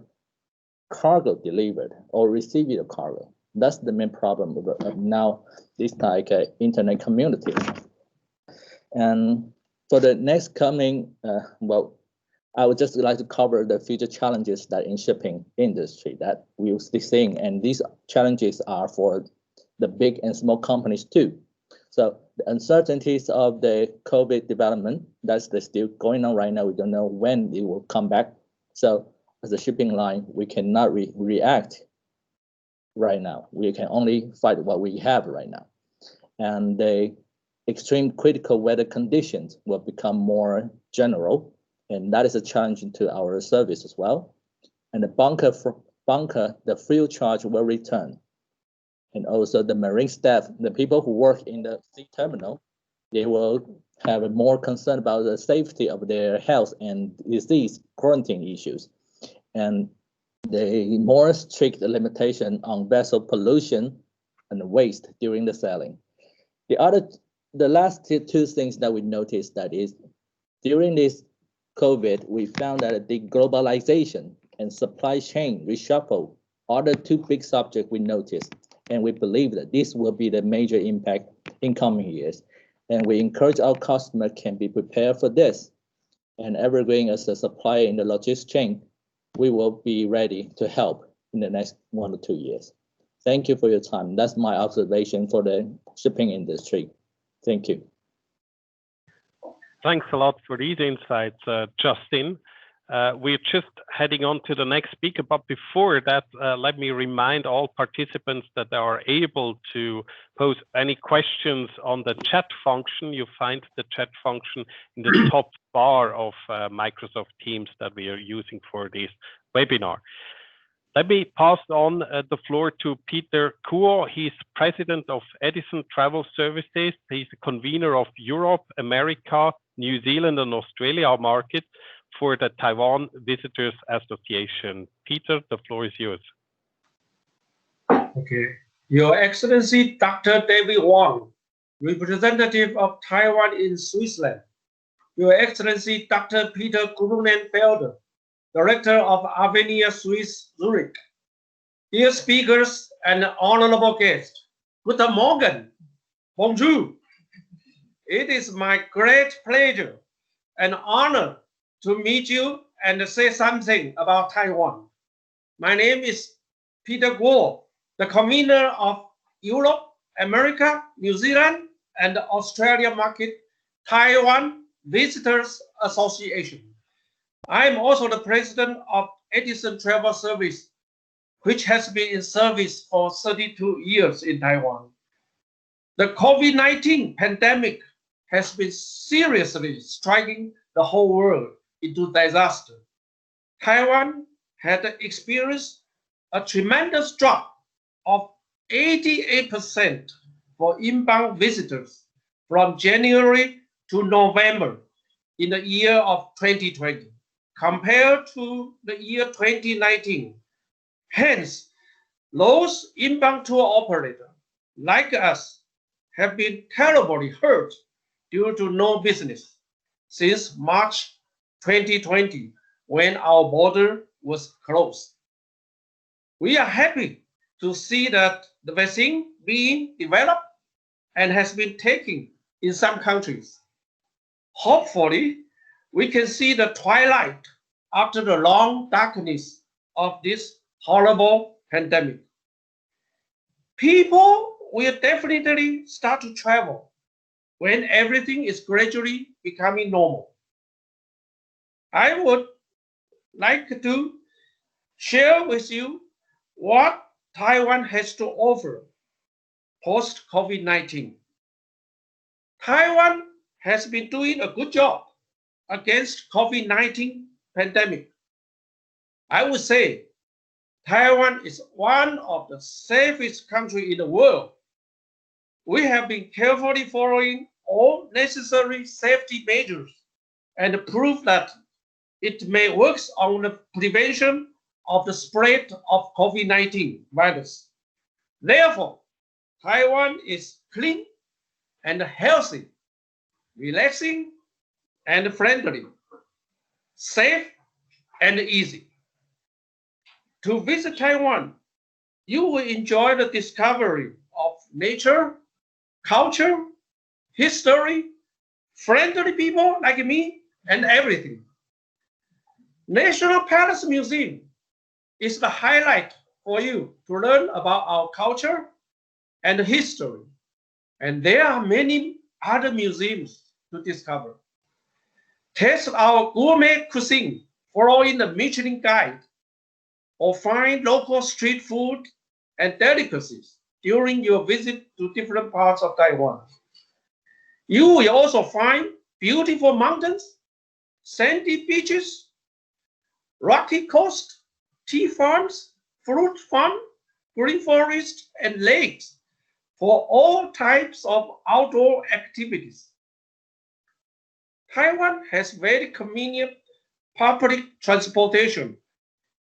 cargo delivered or receive your cargo. That's the main problem of now this like internet community. And for the next coming, I would just like to cover the future challenges that in shipping industry that we will be seeing, and these challenges are for the big and small companies too. So the uncertainties of the COVID development, that's still going on right now. We don't know when it will come back. So as a shipping line, we cannot react right now. We can only fight what we have right now. And the extreme critical weather conditions will become more general, and that is a challenge to our service as well. And the bunker, the fuel charge will return. And also the marine staff, the people who work in the sea terminal, they will have a more concern about the safety of their health and disease quarantine issues. And the more strict limitation on vessel pollution and waste during the sailing. The last two things that we noticed that is during this COVID, we found that the globalization and supply chain reshuffle are the two big subjects we noticed. And we believe that this will be the major impact in coming years. And we encourage our customer can be prepared for this. And Evergreen as a supplier in the logistics chain, we will be ready to help in the next 1 or 2 years. Thank you for your time. That's my observation for the shipping industry. Thank you. Thanks a lot for these insights, Justin. We're just heading on to the next speaker, but before that, let me remind all participants that they are able to pose any questions on the chat function. You find the chat function in the top bar of Microsoft Teams that we are using for this webinar. Let me pass on the floor to Peter Kuo. He's president of Edison Travel Services. He's the convener of Europe, America, New Zealand, and Australia market for the Taiwan Visitors Association. Peter, the floor is yours. Okay. Your Excellency, Dr. David Huang, representative of Taiwan in Switzerland. Your Excellency, Dr. Peter Grünenfelder, Director of Avenir, Swiss, Zurich. Dear speakers and honorable guests, Guten Morgen, bonjour. It is my great pleasure and honor to meet you and say something about Taiwan. My name is Peter Guo, the convener of Europe, America, New Zealand, and Australia market Taiwan Visitors Association. I am also the president of Edison Travel Service, which has been in service for 32 years in Taiwan. The COVID-19 pandemic has been seriously striking the whole world into disaster. Taiwan had experienced a tremendous drop of 88% for inbound visitors from January to November in the year of 2020 compared to the year 2019. Hence, those inbound tour operators like us have been terribly hurt due to no business since March 2020 when our border was closed. We are happy to see that the vaccine being developed and has been taken in some countries. Hopefully, we can see the twilight after the long darkness of this horrible pandemic. People will definitely start to travel when everything is gradually becoming normal. I would like to share with you what Taiwan has to offer post-COVID-19. Taiwan has been doing a good job against COVID-19 pandemic. I would say Taiwan is one of the safest countries in the world. We have been carefully following all necessary safety measures and prove that it may work on the prevention of the spread of COVID-19 virus. Therefore, Taiwan is clean and healthy, relaxing and friendly, safe and easy. To visit Taiwan, you will enjoy the discovery of nature, culture, history, friendly people like me, and everything. National Palace Museum is the highlight for you to learn about our culture and history. And there are many other museums to discover. Taste our gourmet cuisine following the Michelin Guide, or find local street food and delicacies during your visit to different parts of Taiwan. You will also find beautiful mountains, sandy beaches, rocky coast, tea farms, fruit farm, green forest, and lakes for all types of outdoor activities. Taiwan has very convenient public transportation,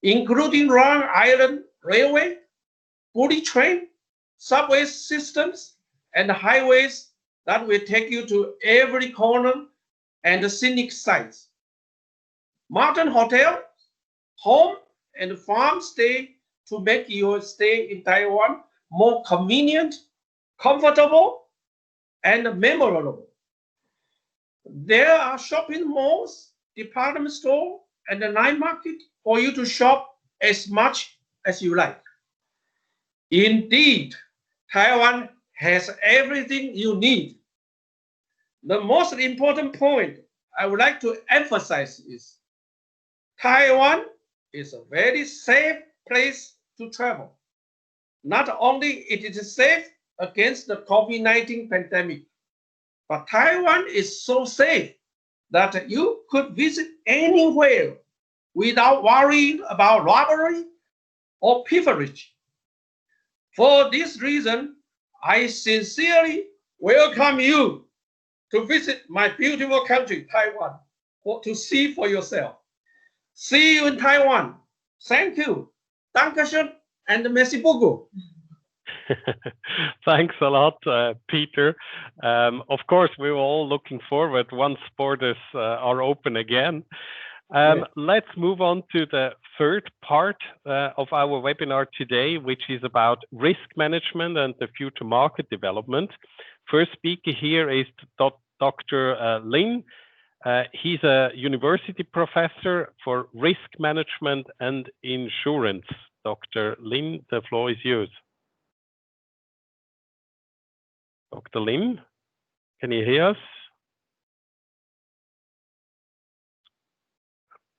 including Long Island Railway, bullet train, subway systems, and highways that will take you to every corner and scenic sites. Modern hotel, home, and farm stay to make your stay in Taiwan more convenient, comfortable, and memorable. There are shopping malls, department store, and a night market for you to shop as much as you like. Indeed, Taiwan has everything you need. The most important point I would like to emphasize is Taiwan is a very safe place to travel. Not only it is safe against the COVID-19 pandemic, but Taiwan is so safe that you could visit anywhere without worrying about robbery or pilferage. For this reason, I sincerely welcome you to visit my beautiful country, Taiwan, to see for yourself. See you in Taiwan. Thank you. Dankeschön and merci beaucoup. Thanks a lot, Peter. Of course, we're all looking forward once borders are open again. Let's move on to the third part of our webinar today, which is about risk management and the future market development. First speaker here is Dr. Lin. He's a university professor for risk management and insurance. Dr. Lin, the floor is yours. Dr. Lin, can you hear us?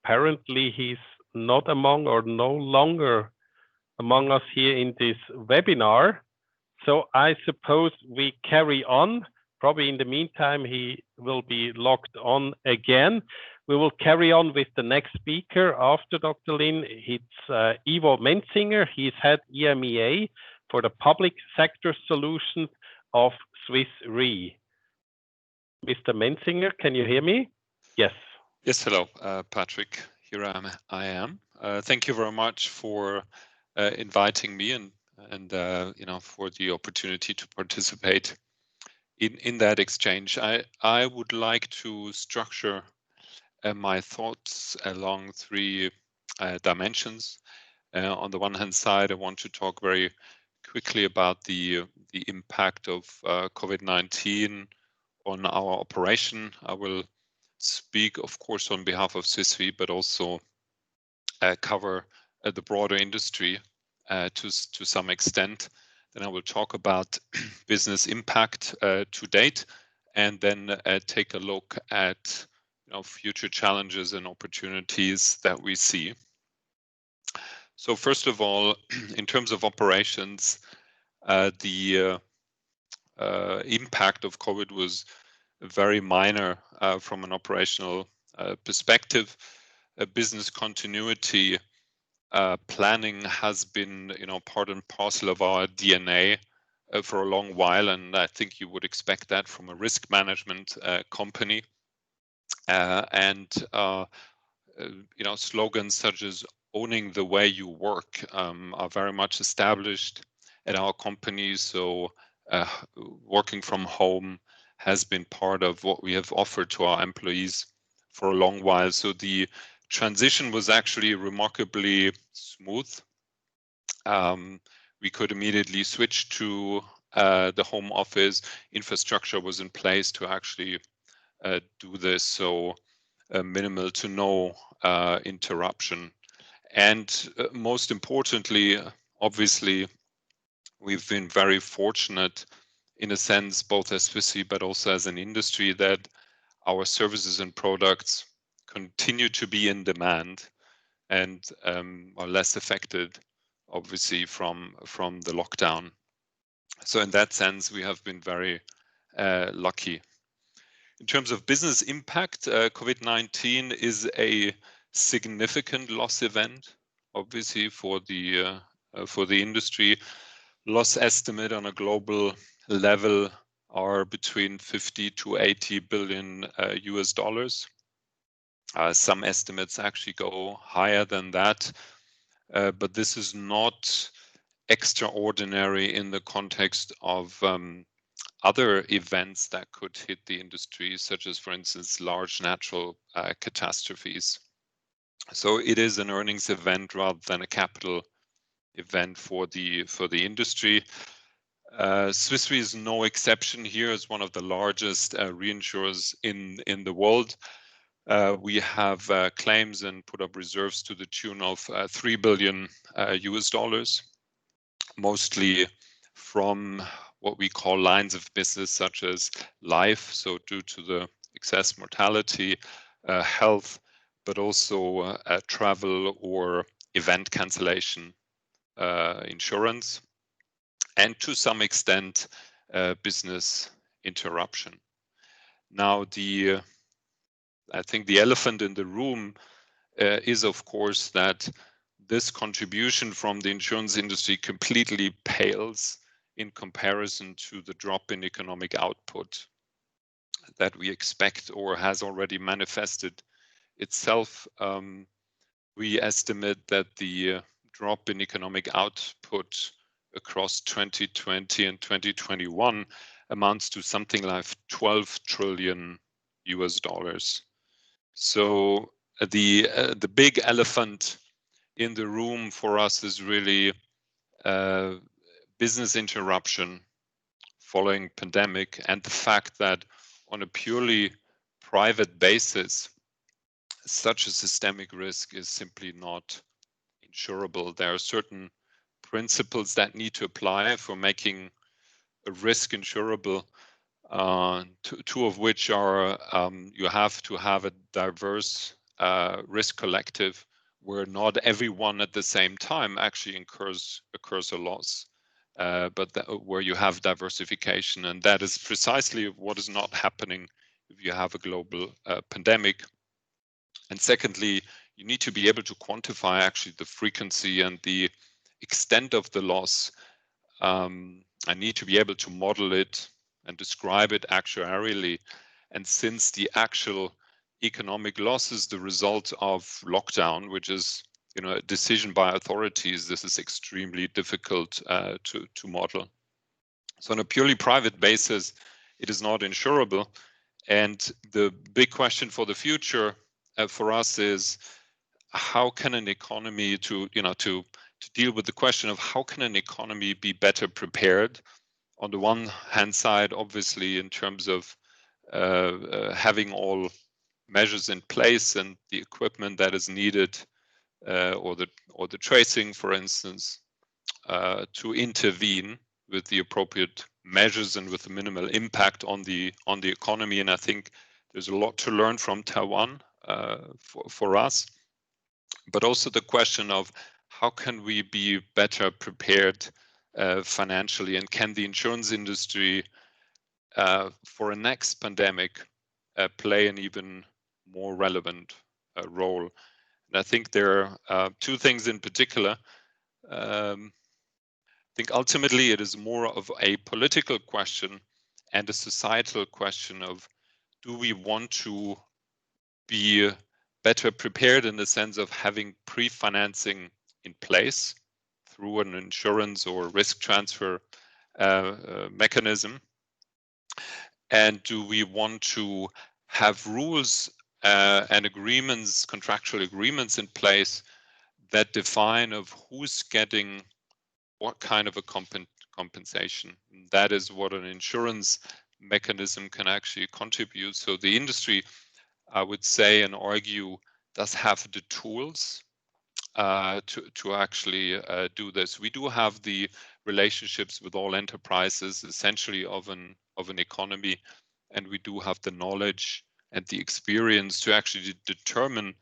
Apparently, he's not among or no longer among us here in this webinar. So I suppose we carry on. Probably in the meantime, he will be logged on again. We will carry on with the next speaker after Dr. Lin. It's Ivo Menzinger. He's head EMEA for the public sector solutions of Swiss Re. Mr. Menzinger, can you hear me? Yes. Yes, hello, Patrick. Here I am. Thank you very much for inviting me and for the opportunity to participate in that exchange. I would like to structure my thoughts along three dimensions. On the one hand side, I want to talk very quickly about the impact of COVID-19 on our operation. I will speak, of course, on behalf of Swiss Re, but also cover the broader industry to some extent. Then I will talk about business impact to date, and then take a look at future challenges and opportunities that we see. So first of all, in terms of operations, the impact of COVID was very minor from an operational perspective. Business continuity planning has been, part and parcel of our DNA for a long while, and I think you would expect that from a risk management company. Slogans such as "owning the way you work" are very much established at our company. So working from home has been part of what we have offered to our employees for a long while. So the transition was actually remarkably smooth. We could immediately switch to the home office. Infrastructure was in place to actually do this, so minimal to no interruption. And most importantly, obviously, we've been very fortunate in a sense, both as Swissy but also as an industry, that our services and products continue to be in demand and are less affected, obviously, from the lockdown. So in that sense, we have been very lucky. In terms of business impact, COVID-19 is a significant loss event, obviously, for the industry. Loss estimate on a global level are between 50 to 80 billion US dollars. Some estimates actually go higher than that, but this is not extraordinary in the context of other events that could hit the industry, such as, for instance, large natural catastrophes. So it is an earnings event rather than a capital event for the industry. Swiss Re is no exception here. As one of the largest reinsurers in the world. We have claims and put up reserves to the tune of 3 billion US dollars, mostly from what we call lines of business such as life, so due to the excess mortality, health, but also travel or event cancellation insurance, and to some extent business interruption. Now, I think the elephant in the room is, of course, that this contribution from the insurance industry completely pales in comparison to the drop in economic output that we expect or has already manifested itself. We estimate that the drop in economic output across 2020 and 2021 amounts to something like 12 trillion US dollars. So the big elephant in the room for us is really business interruption following pandemic, and the fact that on a purely private basis, such a systemic risk is simply not insurable. There are certain principles that need to apply for making a risk insurable, two of which are you have to have a diverse risk collective where not everyone at the same time actually occurs a loss, but where you have diversification. And that is precisely what is not happening if you have a global pandemic. And secondly, you need to be able to quantify actually the frequency and the extent of the loss. I need to be able to model it and describe it actuarially. And since the actual economic loss is the result of lockdown, which is a decision by authorities, this is extremely difficult to model. So on a purely private basis, it is not insurable. And the big question for the future for us is, how can an economy to deal with the question of how can an economy be better prepared? On the one hand side, obviously, in terms of having all measures in place and the equipment that is needed, or or the tracing, for instance, to intervene with the appropriate measures and with the minimal impact on the economy. And I think there's a lot to learn from Taiwan for us, but also the question of how can we be better prepared financially, and can the insurance industry for a next pandemic play an even more relevant role. And I think there are two things in particular. I think ultimately it is more of a political question and a societal question of, do we want to be better prepared in the sense of having pre-financing in place through an insurance or risk transfer mechanism? And do we want to have rules and agreements, contractual agreements in place that define of who's getting what kind of a compensation? That is what an insurance mechanism can actually contribute. So the industry, I would say and argue, does have the tools to actually do this. We do have the relationships with all enterprises, essentially of an economy, and we do have the knowledge and the experience to actually determine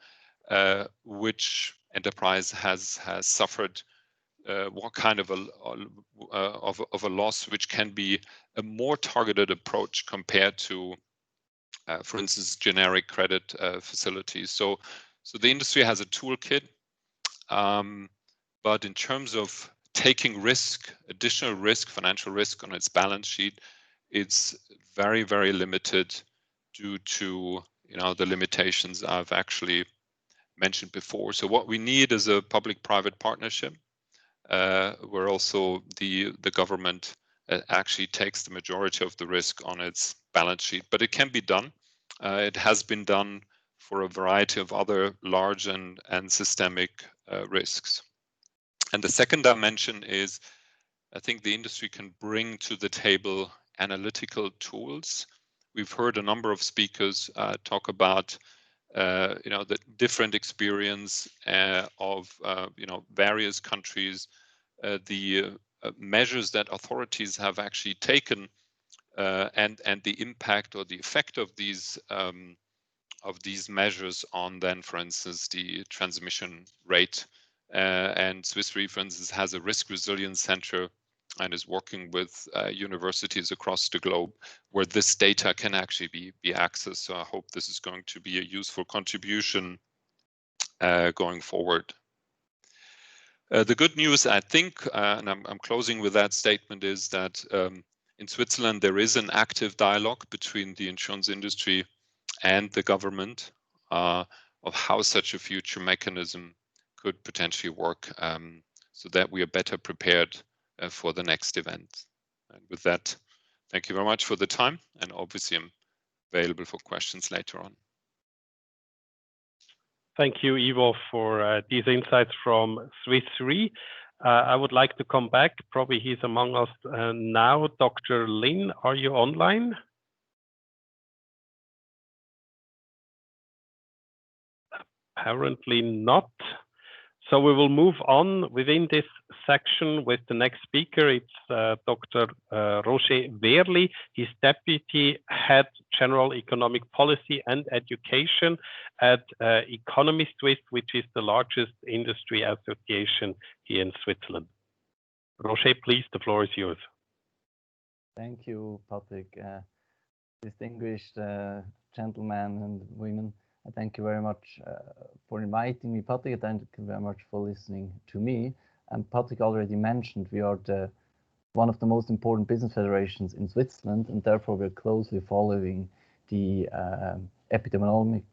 which enterprise has suffered what kind of a loss, which can be a more targeted approach compared to, for instance, generic credit facilities. So the industry has a toolkit, but in terms of taking risk, additional risk, financial risk on its balance sheet, it's very, very limited due to the limitations I've actually mentioned before. So what we need is a public-private partnership where also the government actually takes the majority of the risk on its balance sheet. But it can be done. It has been done for a variety of other large and systemic risks. And the second dimension is, I think the industry can bring to the table analytical tools. We've heard a number of speakers talk about the different experience of various countries, the measures that authorities have actually taken, and the impact or the effect of these measures on then, for instance, the transmission rate. And Swiss Re, for instance, has a risk resilience center and is working with universities across the globe where this data can actually be accessed. So I hope this is going to be a useful contribution going forward. The good news, I think, and I'm closing with that statement, is that in Switzerland there is an active dialogue between the insurance industry and the government of how such a future mechanism could potentially work, so that we are better prepared for the next event. And with that, thank you very much for the time, and obviously I'm available for questions later on. Thank you, Ivo, for these insights from Swiss Re. I would like to come back. Probably he's among us now. Dr. Lin, are you online? Apparently not. So we will move on within this section with the next speaker. It's Dr. Roger Wehrli. He's Deputy Head General Economic Policy and Education at Economy Suisse, which is the largest industry association here in Switzerland. Roger, please, the floor is yours. Thank you, Patrick. Distinguished gentlemen and women, thank you very much for inviting me, Patrick. Thank you very much for listening to me. And Patrick already mentioned we are one of the most important business federations in Switzerland, and therefore we're closely following the epidemiologic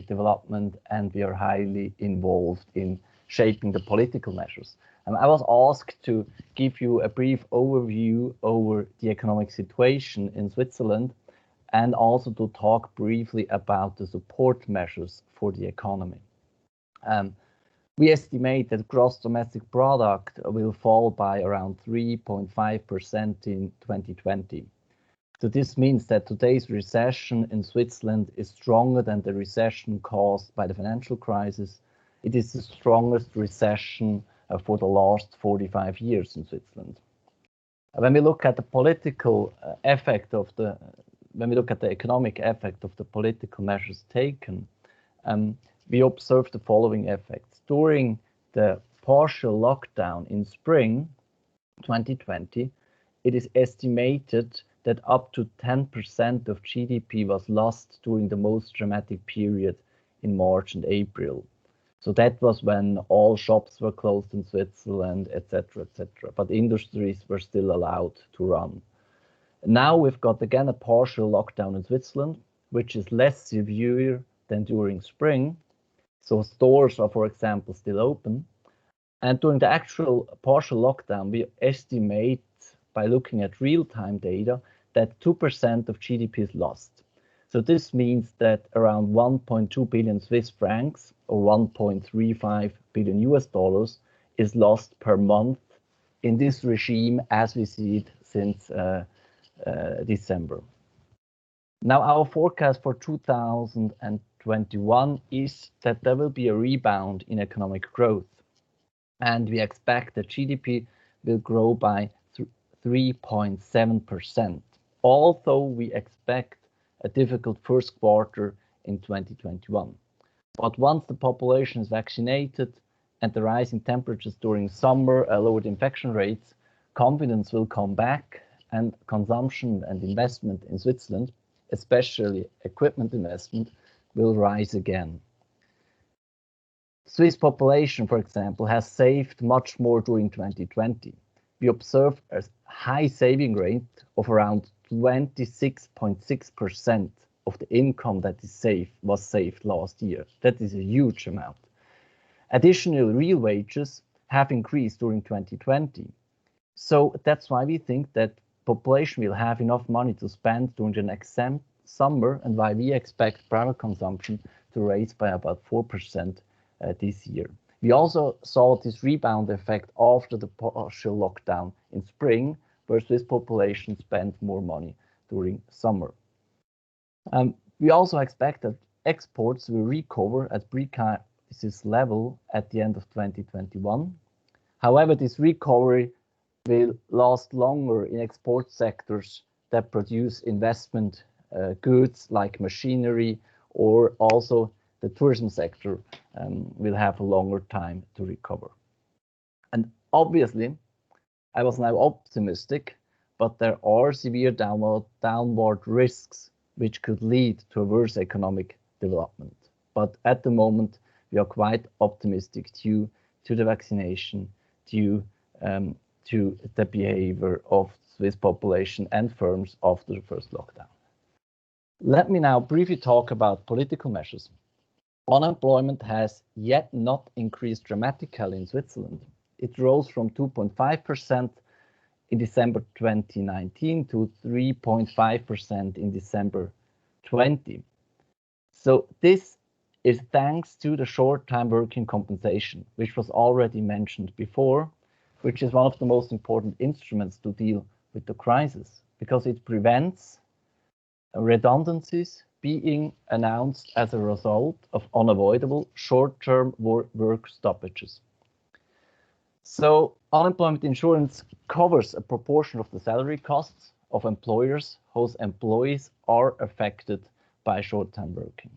development, and we are highly involved in shaping the political measures. I was asked to give you a brief overview over the economic situation in Switzerland, and also to talk briefly about the support measures for the economy. We estimate that gross domestic product will fall by around 3.5% in 2020. So this means that today's recession in Switzerland is stronger than the recession caused by the financial crisis It is the strongest recession for the last 45 years in Switzerland. When we look at the political effect of when we look at the economic effect of the political measures taken, we observe the following effects. During the partial lockdown in spring 2020, it is estimated that up to 10% of GDP was lost during the most dramatic period in March and April. So that was when all shops were closed in Switzerland, etc., etc. But industries were still allowed to run. Now we've got again a partial lockdown in Switzerland, which is less severe than during spring. So stores are, for example, still open. And during the actual partial lockdown, we estimate by looking at real-time data that 2% of GDP is lost. So this means that around 1.2 billion Swiss francs or 1.35 billion US dollars is lost per month in this regime as we see it since December. Now our forecast for 2021 is that there will be a rebound in economic growth, and we expect that GDP will grow by 3.7%, although we expect a difficult first quarter in 2021. But once the population is vaccinated and the rising temperatures during summer lowered infection rates, confidence will come back and consumption and investment in Switzerland, especially equipment investment, will rise again. Swiss population, for example, has saved much more during 2020. We observe a high saving rate of around 26.6% of the income that is saved was saved last year. That is a huge amount. Additionally, real wages have increased during 2020. So that's why we think that population will have enough money to spend during the next summer, and why we expect private consumption to rise by about 4% this year. We also saw this rebound effect after the partial lockdown in spring, where Swiss population spent more money during summer. We also expect that exports will recover at pre-crisis level at the end of 2021. However, this recovery will last longer in export sectors that produce investment goods like machinery, or also the tourism sector will have a longer time to recover. And obviously, I was now optimistic, but there are severe downward risks which could lead to a worse economic development. But at the moment, we are quite optimistic due to the vaccination, due to the behavior of Swiss population and firms after the first lockdown. Let me now briefly talk about political measures. Unemployment has yet not increased dramatically in Switzerland. It rose from 2.5% in December 2019 to 3.5% in December 2020. So this is thanks to the short-time working compensation, which was already mentioned before, which is one of the most important instruments to deal with the crisis, because it prevents redundancies being announced as a result of unavoidable short-term work stoppages. So unemployment insurance covers a proportion of the salary costs of employers whose employees are affected by short-time working.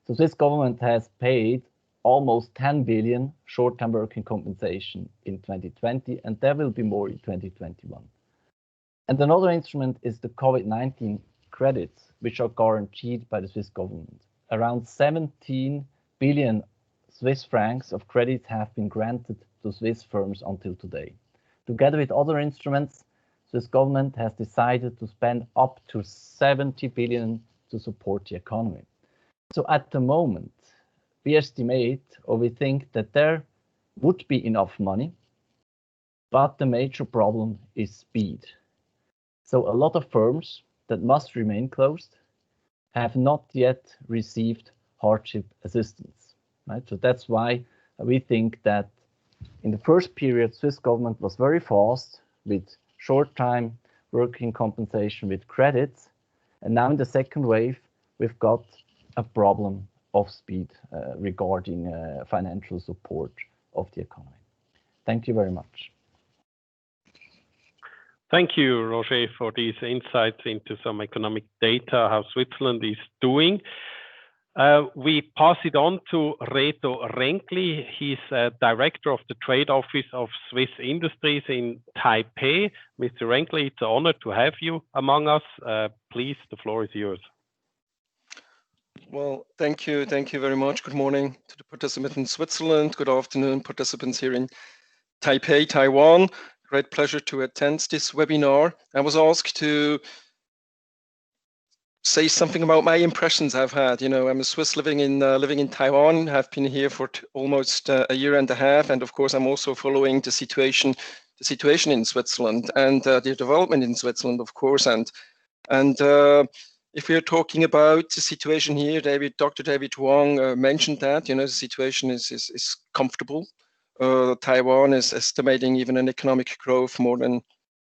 So Swiss government has paid almost 10 billion short-time working compensation in 2020, and there will be more in 2021. And another instrument is the COVID-19 credits, which are guaranteed by the Swiss government. Around 17 billion Swiss francs of credits have been granted to Swiss firms until today. Together with other instruments, Swiss government has decided to spend up to 70 billion to support the economy. So at the moment, we estimate, or we think, that there would be enough money, but the major problem is speed. So a lot of firms that must remain closed have not yet received hardship assistance, right? So that's why we think that in the first period, Swiss government was very fast with short-time working compensation with credits. And now in the second wave, we've got a problem of speed regarding financial support of the economy. Thank you very much. Thank you, Roger, for these insights into some economic data, how Switzerland is doing. We pass it on to Reto Renkli. He's Director of the Trade Office of Swiss Industries in Taipei. Mr. Renkli, it's an honor to have you among us. Please, the floor is yours. Well, thank you. Thank you very much. Good morning to the participants in Switzerland. Good afternoon, participants here in Taipei, Taiwan. Great pleasure to attend this webinar. I was asked to say something about my impressions I've had. You know, I'm a Swiss living in Taiwan. I've been here for almost a year and a half, and of course, I'm also following the situation in Switzerland and the development in Switzerland, of course. And if we are talking about the situation here, Dr. David Huang mentioned that, you know, the situation is comfortable. Taiwan is estimating even an economic growth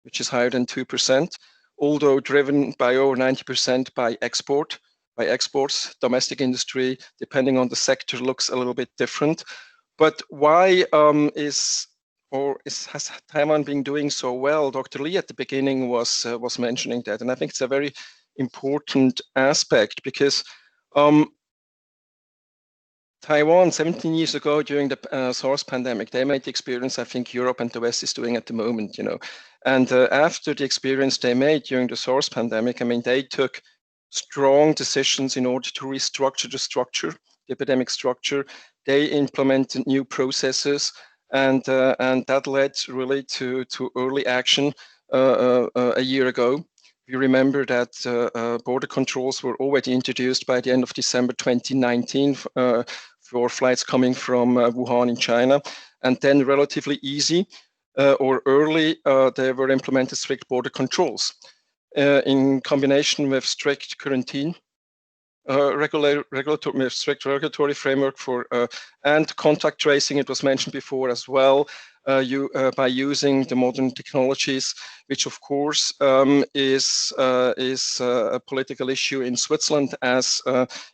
which is higher than 2%. Although driven by over 90% by exports, domestic industry, depending on the sector, looks a little bit different. But why has Taiwan been doing so well? Dr. Lee at the beginning was mentioning that, and I think it's a very important aspect because Taiwan, 17 years ago during the SARS pandemic, they made the experience I think Europe and the West is doing at the moment, you know. And after the experience they made during the SARS pandemic, I mean, they took strong decisions in order to restructure the epidemic structure. They implemented new processes, and that led really to early action a year ago. You remember that border controls were already introduced by the end of December 2019 for flights coming from Wuhan in China, and then relatively easy or early, there were implemented strict border controls in combination with strict quarantine, strict regulatory framework for and contact tracing. It was mentioned before as well. By using the modern technologies, which of course is a political issue in Switzerland, as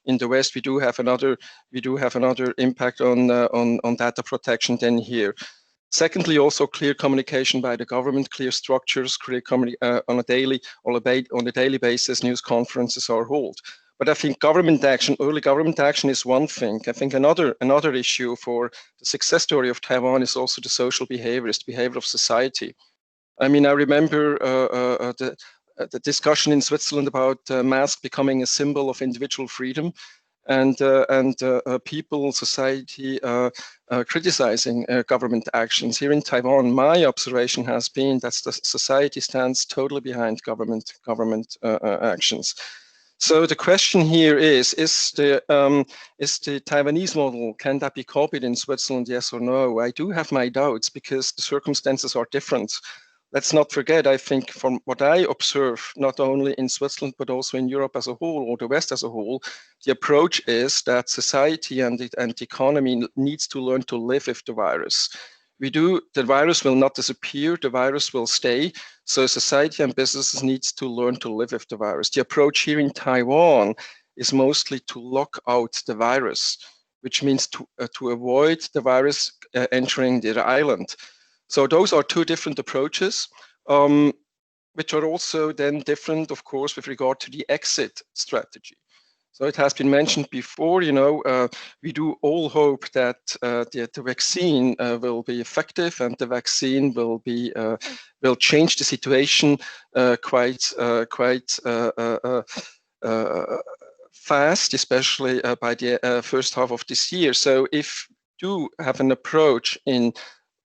in the West we do have another impact on data protection than here. Secondly, also clear communication by the government, clear structures, clear on a daily basis. News conferences are held. But I think early government action is one thing. I think another issue for the success story of Taiwan is also the social behavior, the behavior of society. I mean, I remember the discussion in Switzerland about masks becoming a symbol of individual freedom, and people, society criticizing government actions. Here in Taiwan, my observation has been that the society stands totally behind government actions. So the question here is the Taiwanese model, can that be copied in Switzerland, yes or no? I do have my doubts because the circumstances are different. Let's not forget, I think from what I observe, not only in Switzerland, but also in Europe as a whole or the West as a whole, the approach is that society and the economy needs to learn to live with the virus. The virus will not disappear, the virus will stay. So society and businesses needs to learn to live with the virus. The approach here in Taiwan is mostly to lock out the virus, which means to avoid the virus entering the island. So those are two different approaches, which are also then different, of course, with regard to the exit strategy. So it has been mentioned before, you know, we do all hope that the vaccine will be effective and the vaccine will change the situation quite fast, especially by the first half of this year. So if you have an approach in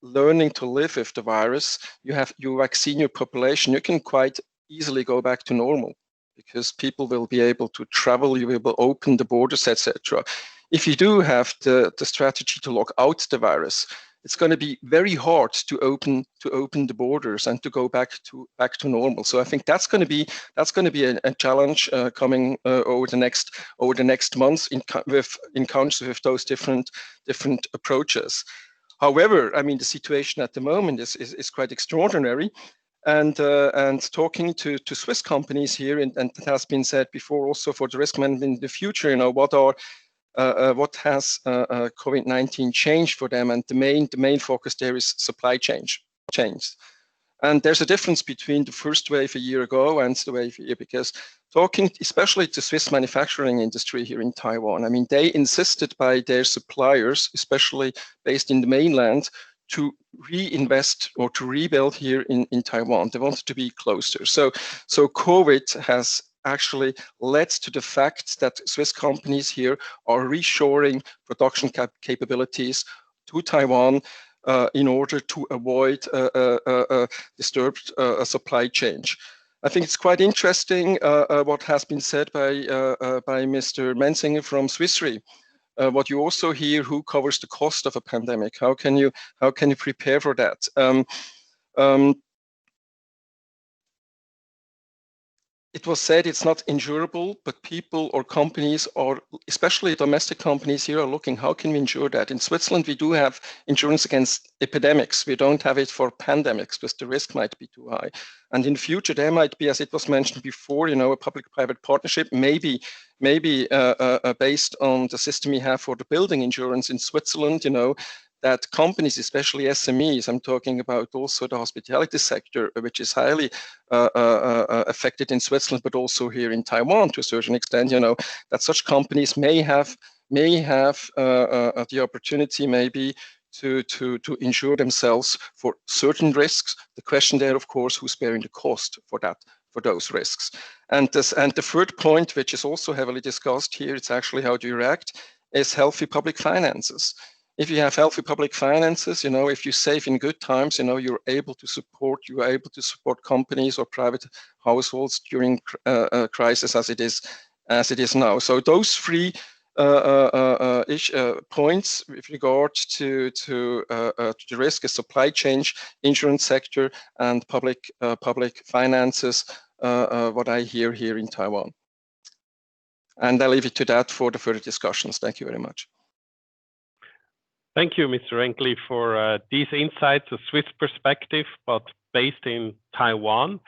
learning to live with the virus, you vaccine your population, you can quite easily go back to normal, because people will be able to travel, you will open the borders, etc. If you do have the strategy to lock out the virus, it's going to be very hard to open the borders and to go back to normal. So I think that's going to be a challenge coming over the next months in counters with those different approaches. However, I mean, the situation at the moment is quite extraordinary. And talking to Swiss companies here, and it has been said before also for the risk management in the future, you know, what are what has COVID-19 changed for them, and the main focus there is supply chains. And there's a difference between the first wave a year ago and the wave here, because talking especially to Swiss manufacturing industry here in Taiwan, I mean, they insisted by their suppliers, especially based in the mainland, to reinvest or to rebuild here in Taiwan. They wanted to be closer. So COVID has actually led to the fact that Swiss companies here are reshoring production capabilities to Taiwan in order to avoid disturbed supply chain. I think it's quite interesting what has been said by Mr. Menzinger from Swiss Re. What you also hear, who covers the cost of a pandemic? How can you prepare for that? It was said it's not insurable, but people or companies, or especially domestic companies here, are looking, how can we insure that? In Switzerland, we do have insurance against epidemics. We don't have it for pandemics because the risk might be too high. And in future, there might be, as it was mentioned before, a public-private partnership, maybe based on the system we have for the building insurance in Switzerland, that companies, especially SMEs, I'm talking about also the hospitality sector, which is highly affected in Switzerland, but also here in Taiwan to a certain extent, that such companies may have the opportunity maybe to insure themselves for certain risks. The question there, of course, who's bearing the cost for those risks? And the third point, which is also heavily discussed here, it's actually how do you react, is healthy public finances. If you have healthy public finances, if you save in good times, you're able to support companies or private households during crisis as it is now. So those three points with regard to the risk is supply chain, insurance sector, and public finances, what I hear here in Taiwan. And I'll leave it to that for the further discussions. Thank you very much. Thank you, Mr. Enkley, for these insights, a Swiss perspective, but based in Taiwan.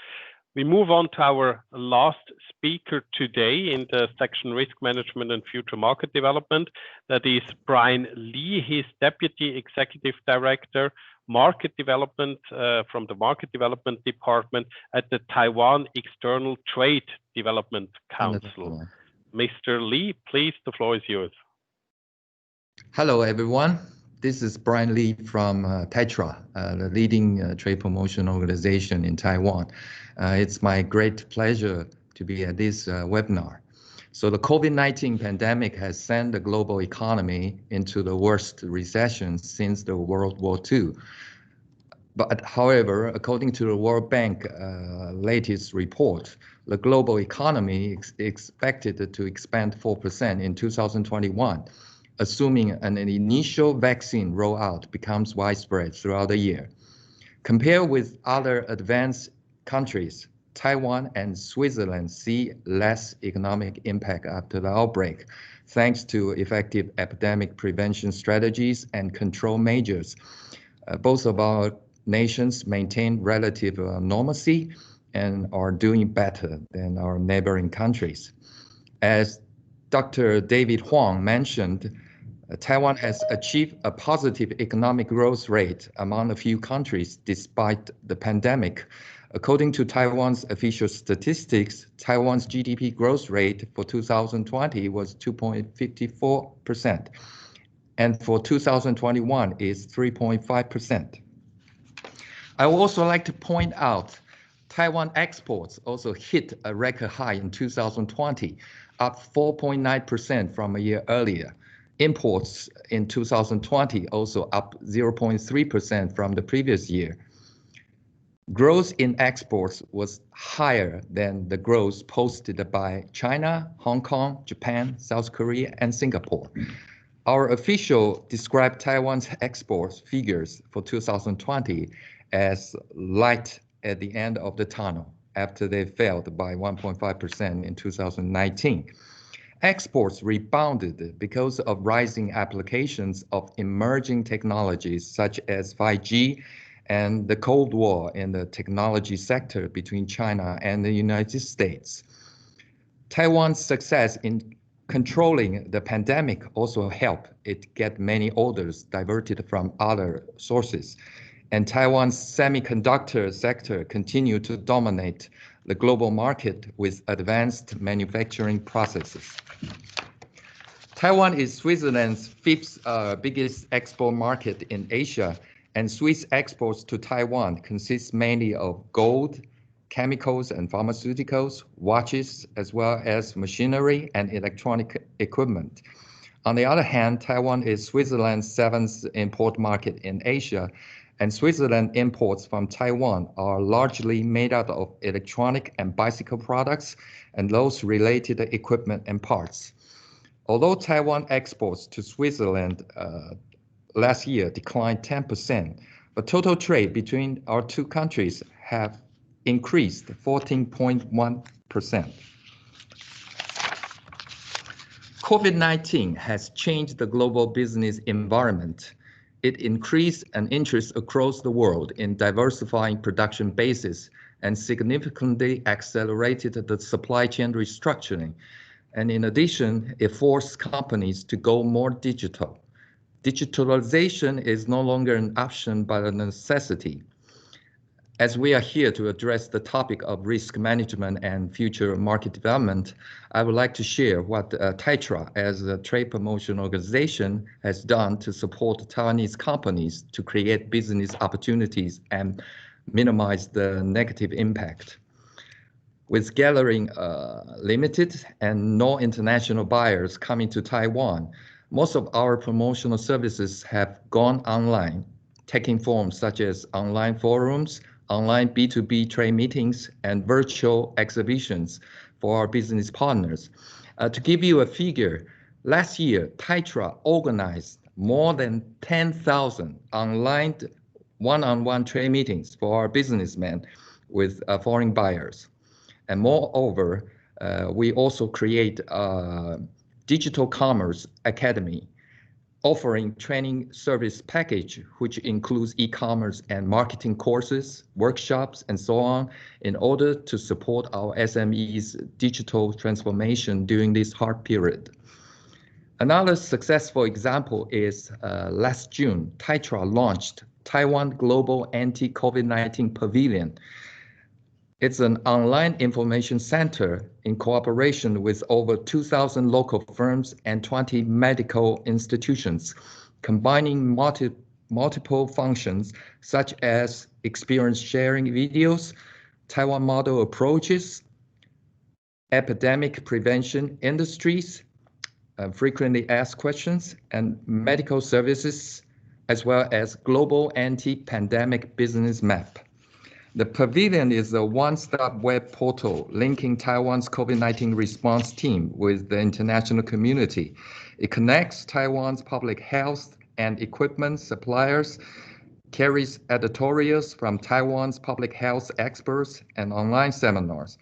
We move on to our last speaker today in the section Risk Management and Future Market Development. That is Brian Lee. He's Deputy Executive Director, Market Development from the Market Development Department at the Taiwan External Trade Development Council. Mr. Lee, please, the floor is yours. Hello, everyone. This is Brian Lee from ITRI, the leading trade promotion organization in Taiwan. It's my great pleasure to be at this webinar. So the COVID-19 pandemic has sent the global economy into the worst recession since the World War II. But however, according to the World Bank latest report, the global economy is expected to expand 4% in 2021. Assuming an initial vaccine rollout becomes widespread throughout the year. Compared with other advanced countries, Taiwan and Switzerland see less economic impact after the outbreak, thanks to effective epidemic prevention strategies and control measures. Both of our nations maintain relative normalcy and are doing better than our neighboring countries. As Dr. David Huang mentioned, Taiwan has achieved a positive economic growth rate among a few countries despite the pandemic. According to Taiwan's official statistics, Taiwan's GDP growth rate for 2020 was 2.54%, and for 2021 is 3.5%. I would also like to point out Taiwan exports also hit a record high in 2020, up 4.9% from a year earlier. Imports in 2020 also up 0.3% from the previous year. Growth in exports was higher than the growth posted by China, Hong Kong, Japan, South Korea, and Singapore. Our official described Taiwan's export figures for 2020 as light at the end of the tunnel after they failed by 1.5% in 2019. Exports rebounded because of rising applications of emerging technologies such as 5G and the Cold War in the technology sector between China and the United States. Taiwan's success in controlling the pandemic also helped it get many orders diverted from other sources. And Taiwan's semiconductor sector continued to dominate the global market with advanced manufacturing processes. Taiwan is Switzerland's fifth biggest export market in Asia, and Swiss exports to Taiwan consist mainly of gold, chemicals and pharmaceuticals, watches, as well as machinery and electronic equipment. On the other hand, Taiwan is Switzerland's seventh import market in Asia, and Switzerland imports from Taiwan are largely made out of electronic and bicycle products and those related equipment and parts. Although Taiwan exports to Switzerland last year declined 10%, but total trade between our two countries have increased 14.1%. COVID-19 has changed the global business environment. It increased an interest across the world in diversifying production bases and significantly accelerated the supply chain restructuring. And in addition, it forced companies to go more digital. Digitalization is no longer an option but a necessity. As we are here to address the topic of risk management and future market development, I would like to share what ITRI, as a trade promotion organization, has done to support Taiwanese companies to create business opportunities and minimize the negative impact. With gathering limited and no international buyers coming to Taiwan, most of our promotional services have gone online, taking forms such as online forums, online B2B trade meetings, and virtual exhibitions for our business partners. To give you a figure, last year, ITRI organized more than 10,000 online one-on-one trade meetings for our businessmen with foreign buyers. And moreover, we also create a digital commerce academy offering training service package, which includes e-commerce and marketing courses, workshops, and so on, in order to support our SMEs' digital transformation during this hard period. Another successful example is last June, ITRI launched Taiwan Global Anti-COVID-19 Pavilion. It's an online information center in cooperation with over 2,000 local firms and 20 medical institutions, combining multiple functions such as experience sharing videos, Taiwan model approaches, epidemic prevention industries, frequently asked questions, and medical services, as well as global anti-pandemic business map. The Pavilion is a one-stop web portal linking Taiwan's COVID-19 response team with the international community. It connects Taiwan's public health and equipment suppliers, carries editorials from Taiwan's public health experts and online seminars,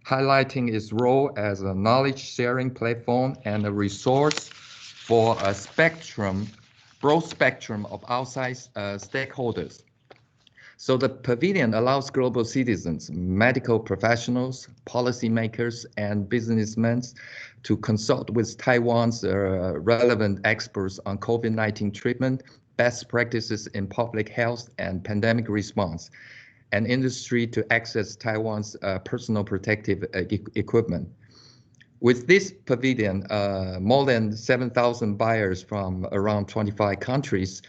highlighting its role as a knowledge-sharing platform and a resource for a broad spectrum of outside stakeholders. So the Pavilion allows global citizens, medical professionals, policymakers, and businessmen to consult with Taiwan's relevant experts on COVID-19 treatment, best practices in public health and pandemic response, and industry to access Taiwan's personal protective equipment. With this Pavilion, more than 7,000 buyers from around 25 countries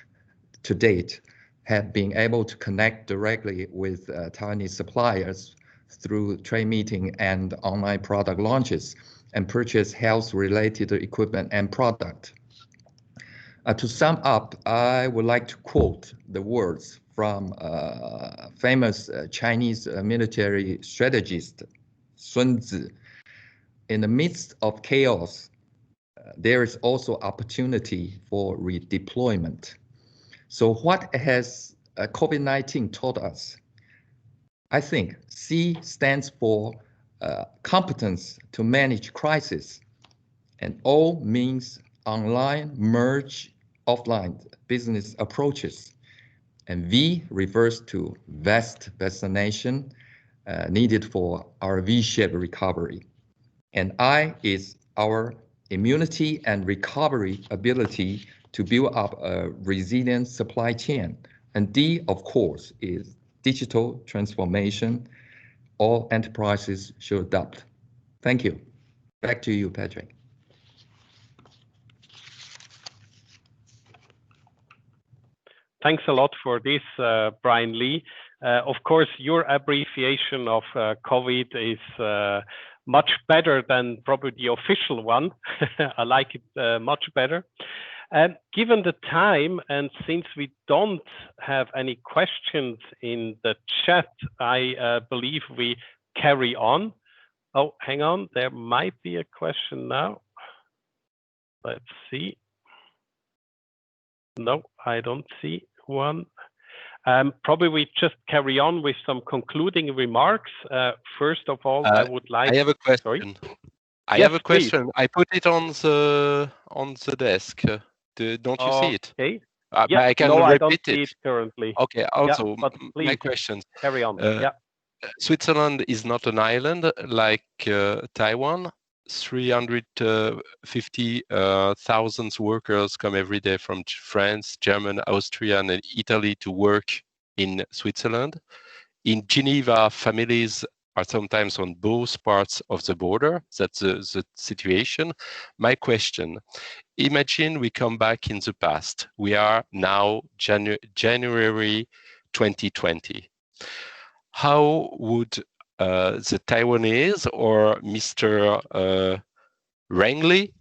to date have been able to connect directly with Taiwanese suppliers through trade meeting and online product launches and purchase health-related equipment and product. To sum up, I would like to quote the words from famous Chinese military strategist Sun Tzu. In the midst of chaos, there is also opportunity for redeployment. So what has COVID-19 taught us? I think C stands for competence to manage crisis, and O means online, merge, offline business approaches. And V refers to vaccination needed for our V-shaped recovery. And I is our immunity and recovery ability to build up a resilient supply chain. And D, of course, is digital transformation. All enterprises should adopt. Thank you. Back to you, Patrick. Thanks a lot for this, Brian Lee. Of course, your abbreviation of COVID is much better than probably the official one. I like it much better. Given the time, and since we don't have any questions in the chat, I believe we carry on. Oh, hang on, there might be a question now. Let's see. No, I don't see one. Probably we just carry on with some concluding remarks. First of all, I would like. I have a question. Sorry? I have a question. Please. I put it on the desk. Don't you see it? Okay. Yeah, I can repeat I don't see it currently. Okay. Also, but please, my questions. Carry on. Switzerland is not an island like Taiwan. 350,000 workers come every day from France, Germany, Austria, and Italy to work in Switzerland. In Geneva, families are sometimes on both parts of the border. That's the situation. My question, imagine we come back in the past. We are now January 2020. How would the Taiwanese or Mr. Rangley,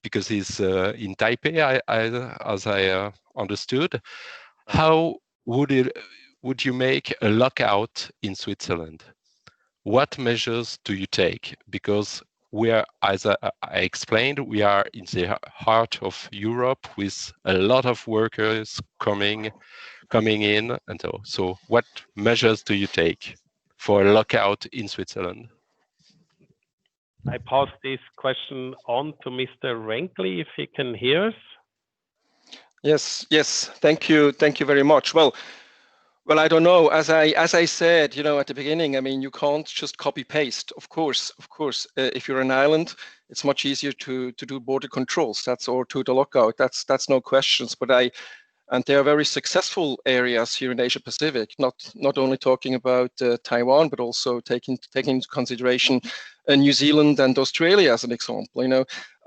because he's in Taipei, as I understood, how would you make a lockout in Switzerland? What measures do you take? Because we are, as I explained, we are in the heart of Europe with a lot of workers coming in, and so what measures do you take for a lockout in Switzerland? I pass this question on to Mr. Rankley, if he can hear us. Yes. Thank you very much. Well, I don't know. As I said, at the beginning, I mean, you can't just copy paste. Of course, if you're an island, it's much easier to do border controls. Or to the lockout. That's no questions. And there are very successful areas here in Asia Pacific. Not only talking about Taiwan, but also taking into consideration New Zealand and Australia as an example.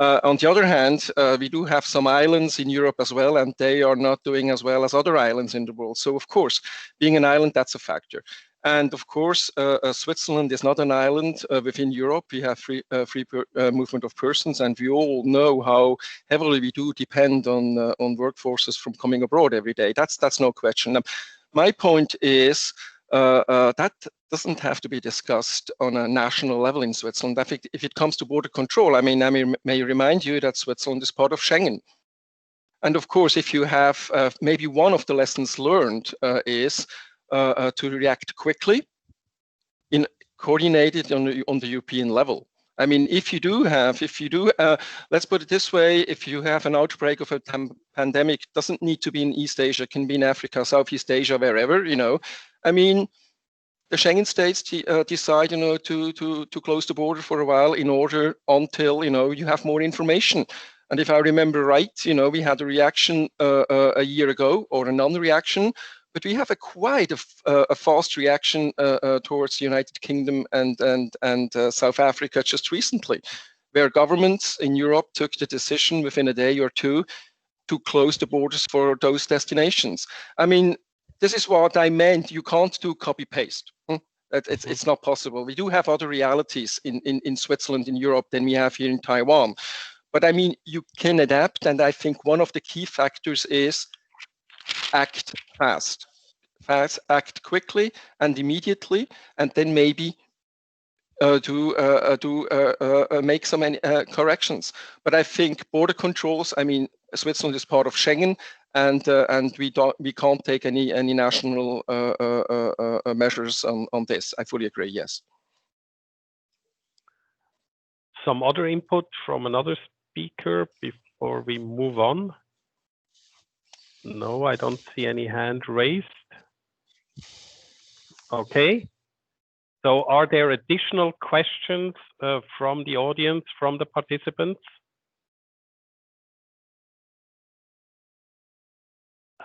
On the other hand, we do have some islands in Europe as well, and they are not doing as well as other islands in the world. So of course, being an island, that's a factor. And of course, Switzerland is not an island within Europe. We have free movement of persons, and we all know how heavily we do depend on workforces from coming abroad every day. That's no question. My point is that doesn't have to be discussed on a national level in Switzerland. I think if it comes to border control, I may remind you that Switzerland is part of Schengen. And of course, if you have maybe one of the lessons learned is to react quickly, coordinated on the European level. I mean, if you do, let's put it this way, if you have an outbreak of a pandemic, doesn't need to be in East Asia, can be in Africa, Southeast Asia, wherever, I mean, the Schengen states decide, to close the border for a while until, you have more information. And if I remember right, we had a reaction a year ago, or a non-reaction, but we have quite a fast reaction towards the United Kingdom and South Africa just recently, where governments in Europe took the decision within a day or two to close the borders for those destinations. I mean, this is what I meant. You can't do copy-paste. It's not possible. We do have other realities in Switzerland, in Europe, than we have here in Taiwan. But I mean, you can adapt, and I think one of the key factors is act fast, act quickly and immediately, and then maybe make some corrections. But I think border controls, I mean, Switzerland is part of Schengen, and we can't take any national measures on this. I fully agree. Yes. Some other input from another speaker before we move on? No, I don't see any hand raised. Okay. So are there additional questions from the audience, from the participants?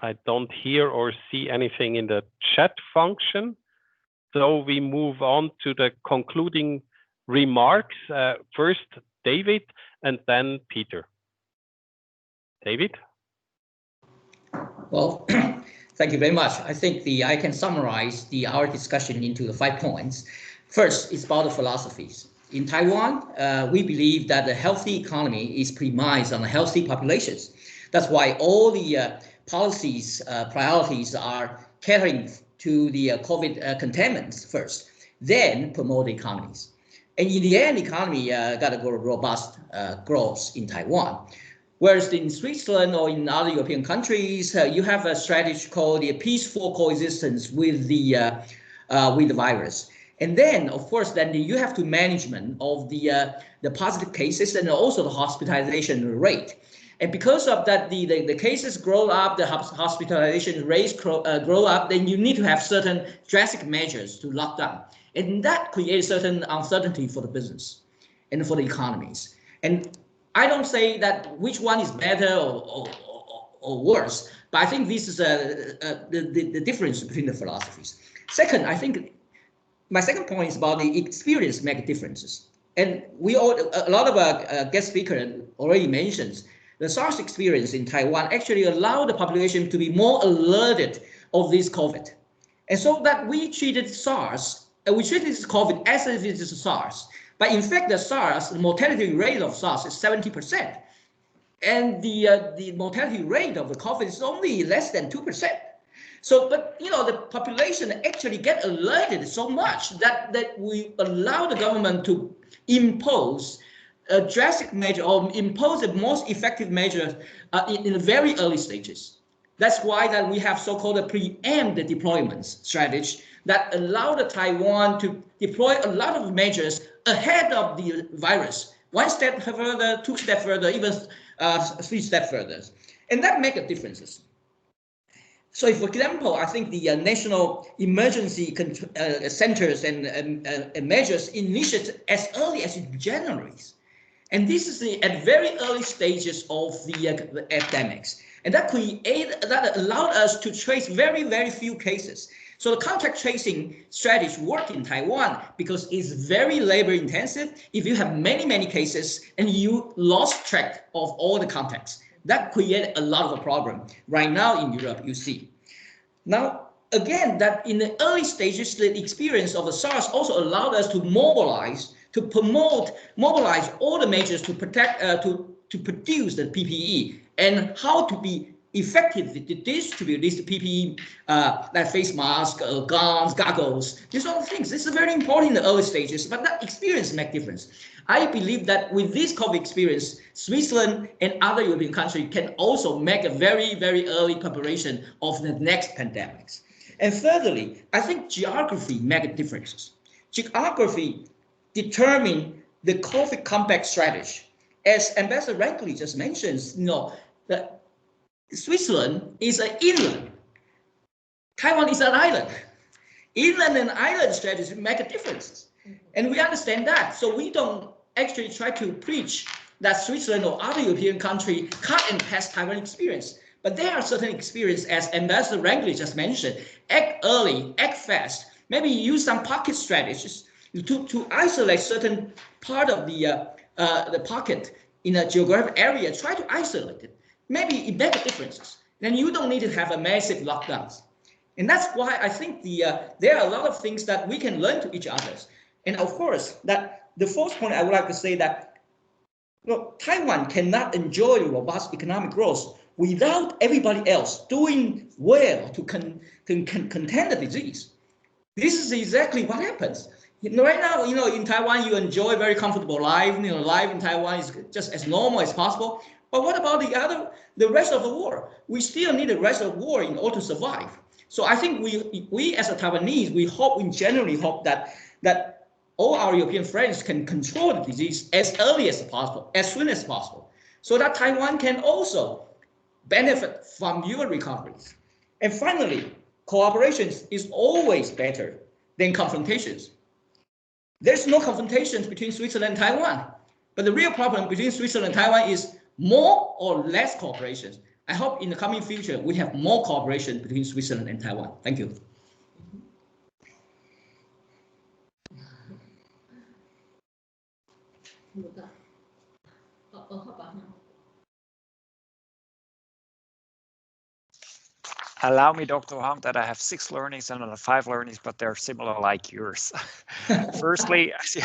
I don't hear or see anything in the chat function. So we move on to the concluding remarks. First, David, and then Peter. David? Well, thank you very much. I think I can summarize our discussion into the 5 points. First, it's about the philosophies. In Taiwan, we believe that the healthy economy is premised on healthy populations. That's why all the policies, priorities are catering to the COVID containment first, then promote the economies. And in the end, the economy got to go robust growth in Taiwan. Whereas in Switzerland or in other European countries, you have a strategy called the peaceful coexistence with the virus. And then, of course, then you have to management of the positive cases and also the hospitalization rate. And because of that, the cases grow up, the hospitalization rates grow up, then you need to have certain drastic measures to lock down. And that creates certain uncertainty for the business and for the economies. And I don't say that which one is better or worse, but I think this is the difference between the philosophies. Second, I think my second point is about the experience make differences. And a lot of our guest speakers already mentioned the SARS experience in Taiwan actually allowed the population to be more alerted of this COVID. And so that we treated SARS, we treated this COVID as if it is SARS. But in fact, the mortality rate of SARS is 70%. And the mortality rate of the COVID is only less than 2%. So, but the population actually get alerted so much that we allow the government to impose a drastic measure or impose the most effective measure in the very early stages. That's why that we have so-called a preempt deployments strategy that allow the Taiwan to deploy a lot of measures ahead of the virus, 1 step further, 2 steps further, even 3 steps further, and that makes differences. So, for example, I think the national emergency centers and measures initiated as early as in January. And this is at very early stages of the epidemics. And that allowed us to trace very, very few cases. So the contact tracing strategy work in Taiwan because it's very labor intensive. If you have many, many cases and you lost track of all the contacts, that created a lot of a problem. Right now in Europe, you see. Now, again, that in the early stages, the experience of the SARS also allowed us to mobilize all the measures to protect, to produce the PPE and how to be effective to distribute these PPE, like face masks, gowns, goggles, these sort of things. This is very important in the early stages, but that experience makes difference. I believe that with this COVID experience, Switzerland and other European countries can also make a very, very early preparation of the next pandemics. And thirdly, I think geography makes differences. Geography determines the COVID comeback strategy. As Ambassador Rankley just mentioned, that Switzerland is an inland. Taiwan is an island. Inland and island strategies make a difference. And we understand that. So we don't actually try to preach that Switzerland or other European country cut and pass Taiwan experience. But there are certain experiences, as Ambassador Rankley just mentioned, act early, act fast, maybe use some pocket strategies to isolate certain part of the pocket in a geographic area, try to isolate it. Maybe it makes differences. Then you don't need to have a massive lockdowns. And that's why I think there are a lot of things that we can learn to each other. And of course, that the fourth point I would like to say that Taiwan cannot enjoy robust economic growth without everybody else doing well to contain the disease. This is exactly what happens. Right now, in Taiwan, you enjoy very comfortable life. Life in Taiwan is just as normal as possible. But what about the rest of the world? We still need the rest of the world in order to survive. So I think we as a Taiwanese, we generally hope that all our European friends can control the disease as early as possible, as soon as possible, so that Taiwan can also benefit from your recoveries. And finally, cooperation is always better than confrontations. There's no confrontations between Switzerland and Taiwan, but the real problem between Switzerland and Taiwan is more or less cooperation. I hope in the coming future, we have more cooperation between Switzerland and Taiwan. Thank you. Allow me, Dr. Huang, that I have 6 learnings and 5 learnings, but they're similar like yours. Firstly, as you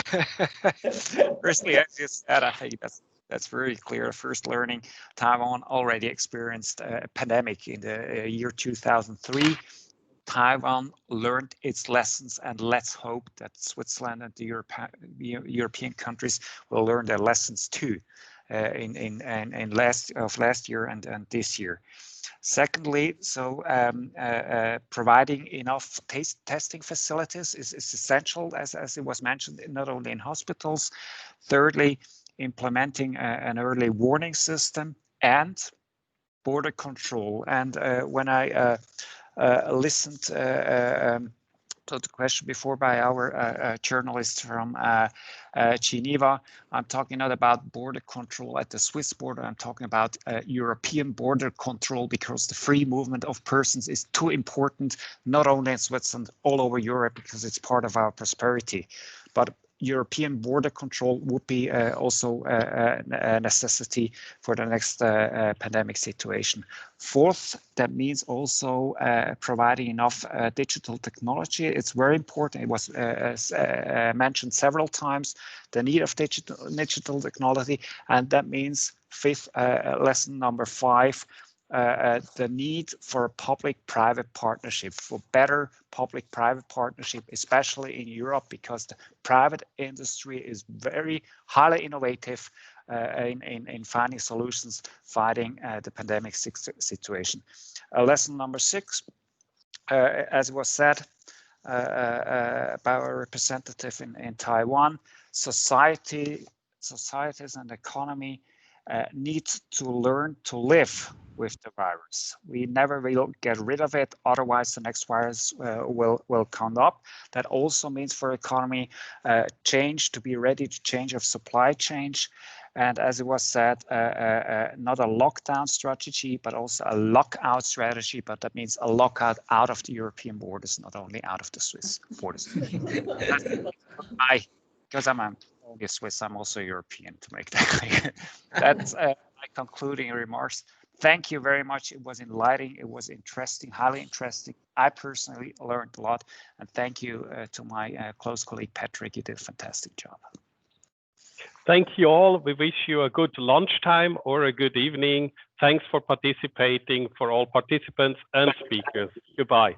said, I think that's very clear. First learning, Taiwan already experienced a pandemic in the year 2003. Taiwan learned its lessons, and let's hope that Switzerland and the European countries will learn their lessons too in last year and this year. Secondly, providing enough testing facilities is essential, as it was mentioned, not only in hospitals. Thirdly, implementing an early warning system and border control. And when I listened to the question before by our journalist from Geneva, I'm talking not about border control at the Swiss border, I'm talking about European border control, because the free movement of persons is too important, not only in Switzerland, all over Europe, because it's part of our prosperity. But European border control would be also a necessity for the next pandemic situation. Fourth, that means also providing enough digital technology. It's very important. It was mentioned several times, the need of digital technology, and that means fifth, lesson number 5, the need for public-private partnership, for better public-private partnership, especially in Europe, because the private industry is very highly innovative in finding solutions, fighting the pandemic situation. Lesson number 6, as was said by our representative in Taiwan, societies and economy need to learn to live with the virus. We never will get rid of it, otherwise the next virus will come up. That also means for economy change, to be ready to change of supply chain. And as it was said, not a lockdown strategy, but also a lockout strategy, but that means a lockout out of the European borders, not only out of the Swiss borders. Because I'm only Swiss, I'm also European, to make that clear. That's my concluding remarks. Thank you very much. It was enlightening. It was interesting, highly interesting. I personally learned a lot. And thank you to my close colleague, Patrick. You did a fantastic job. Thank you all. We wish you a good lunchtime or a good evening. Thanks for participating for all participants and speakers. Goodbye.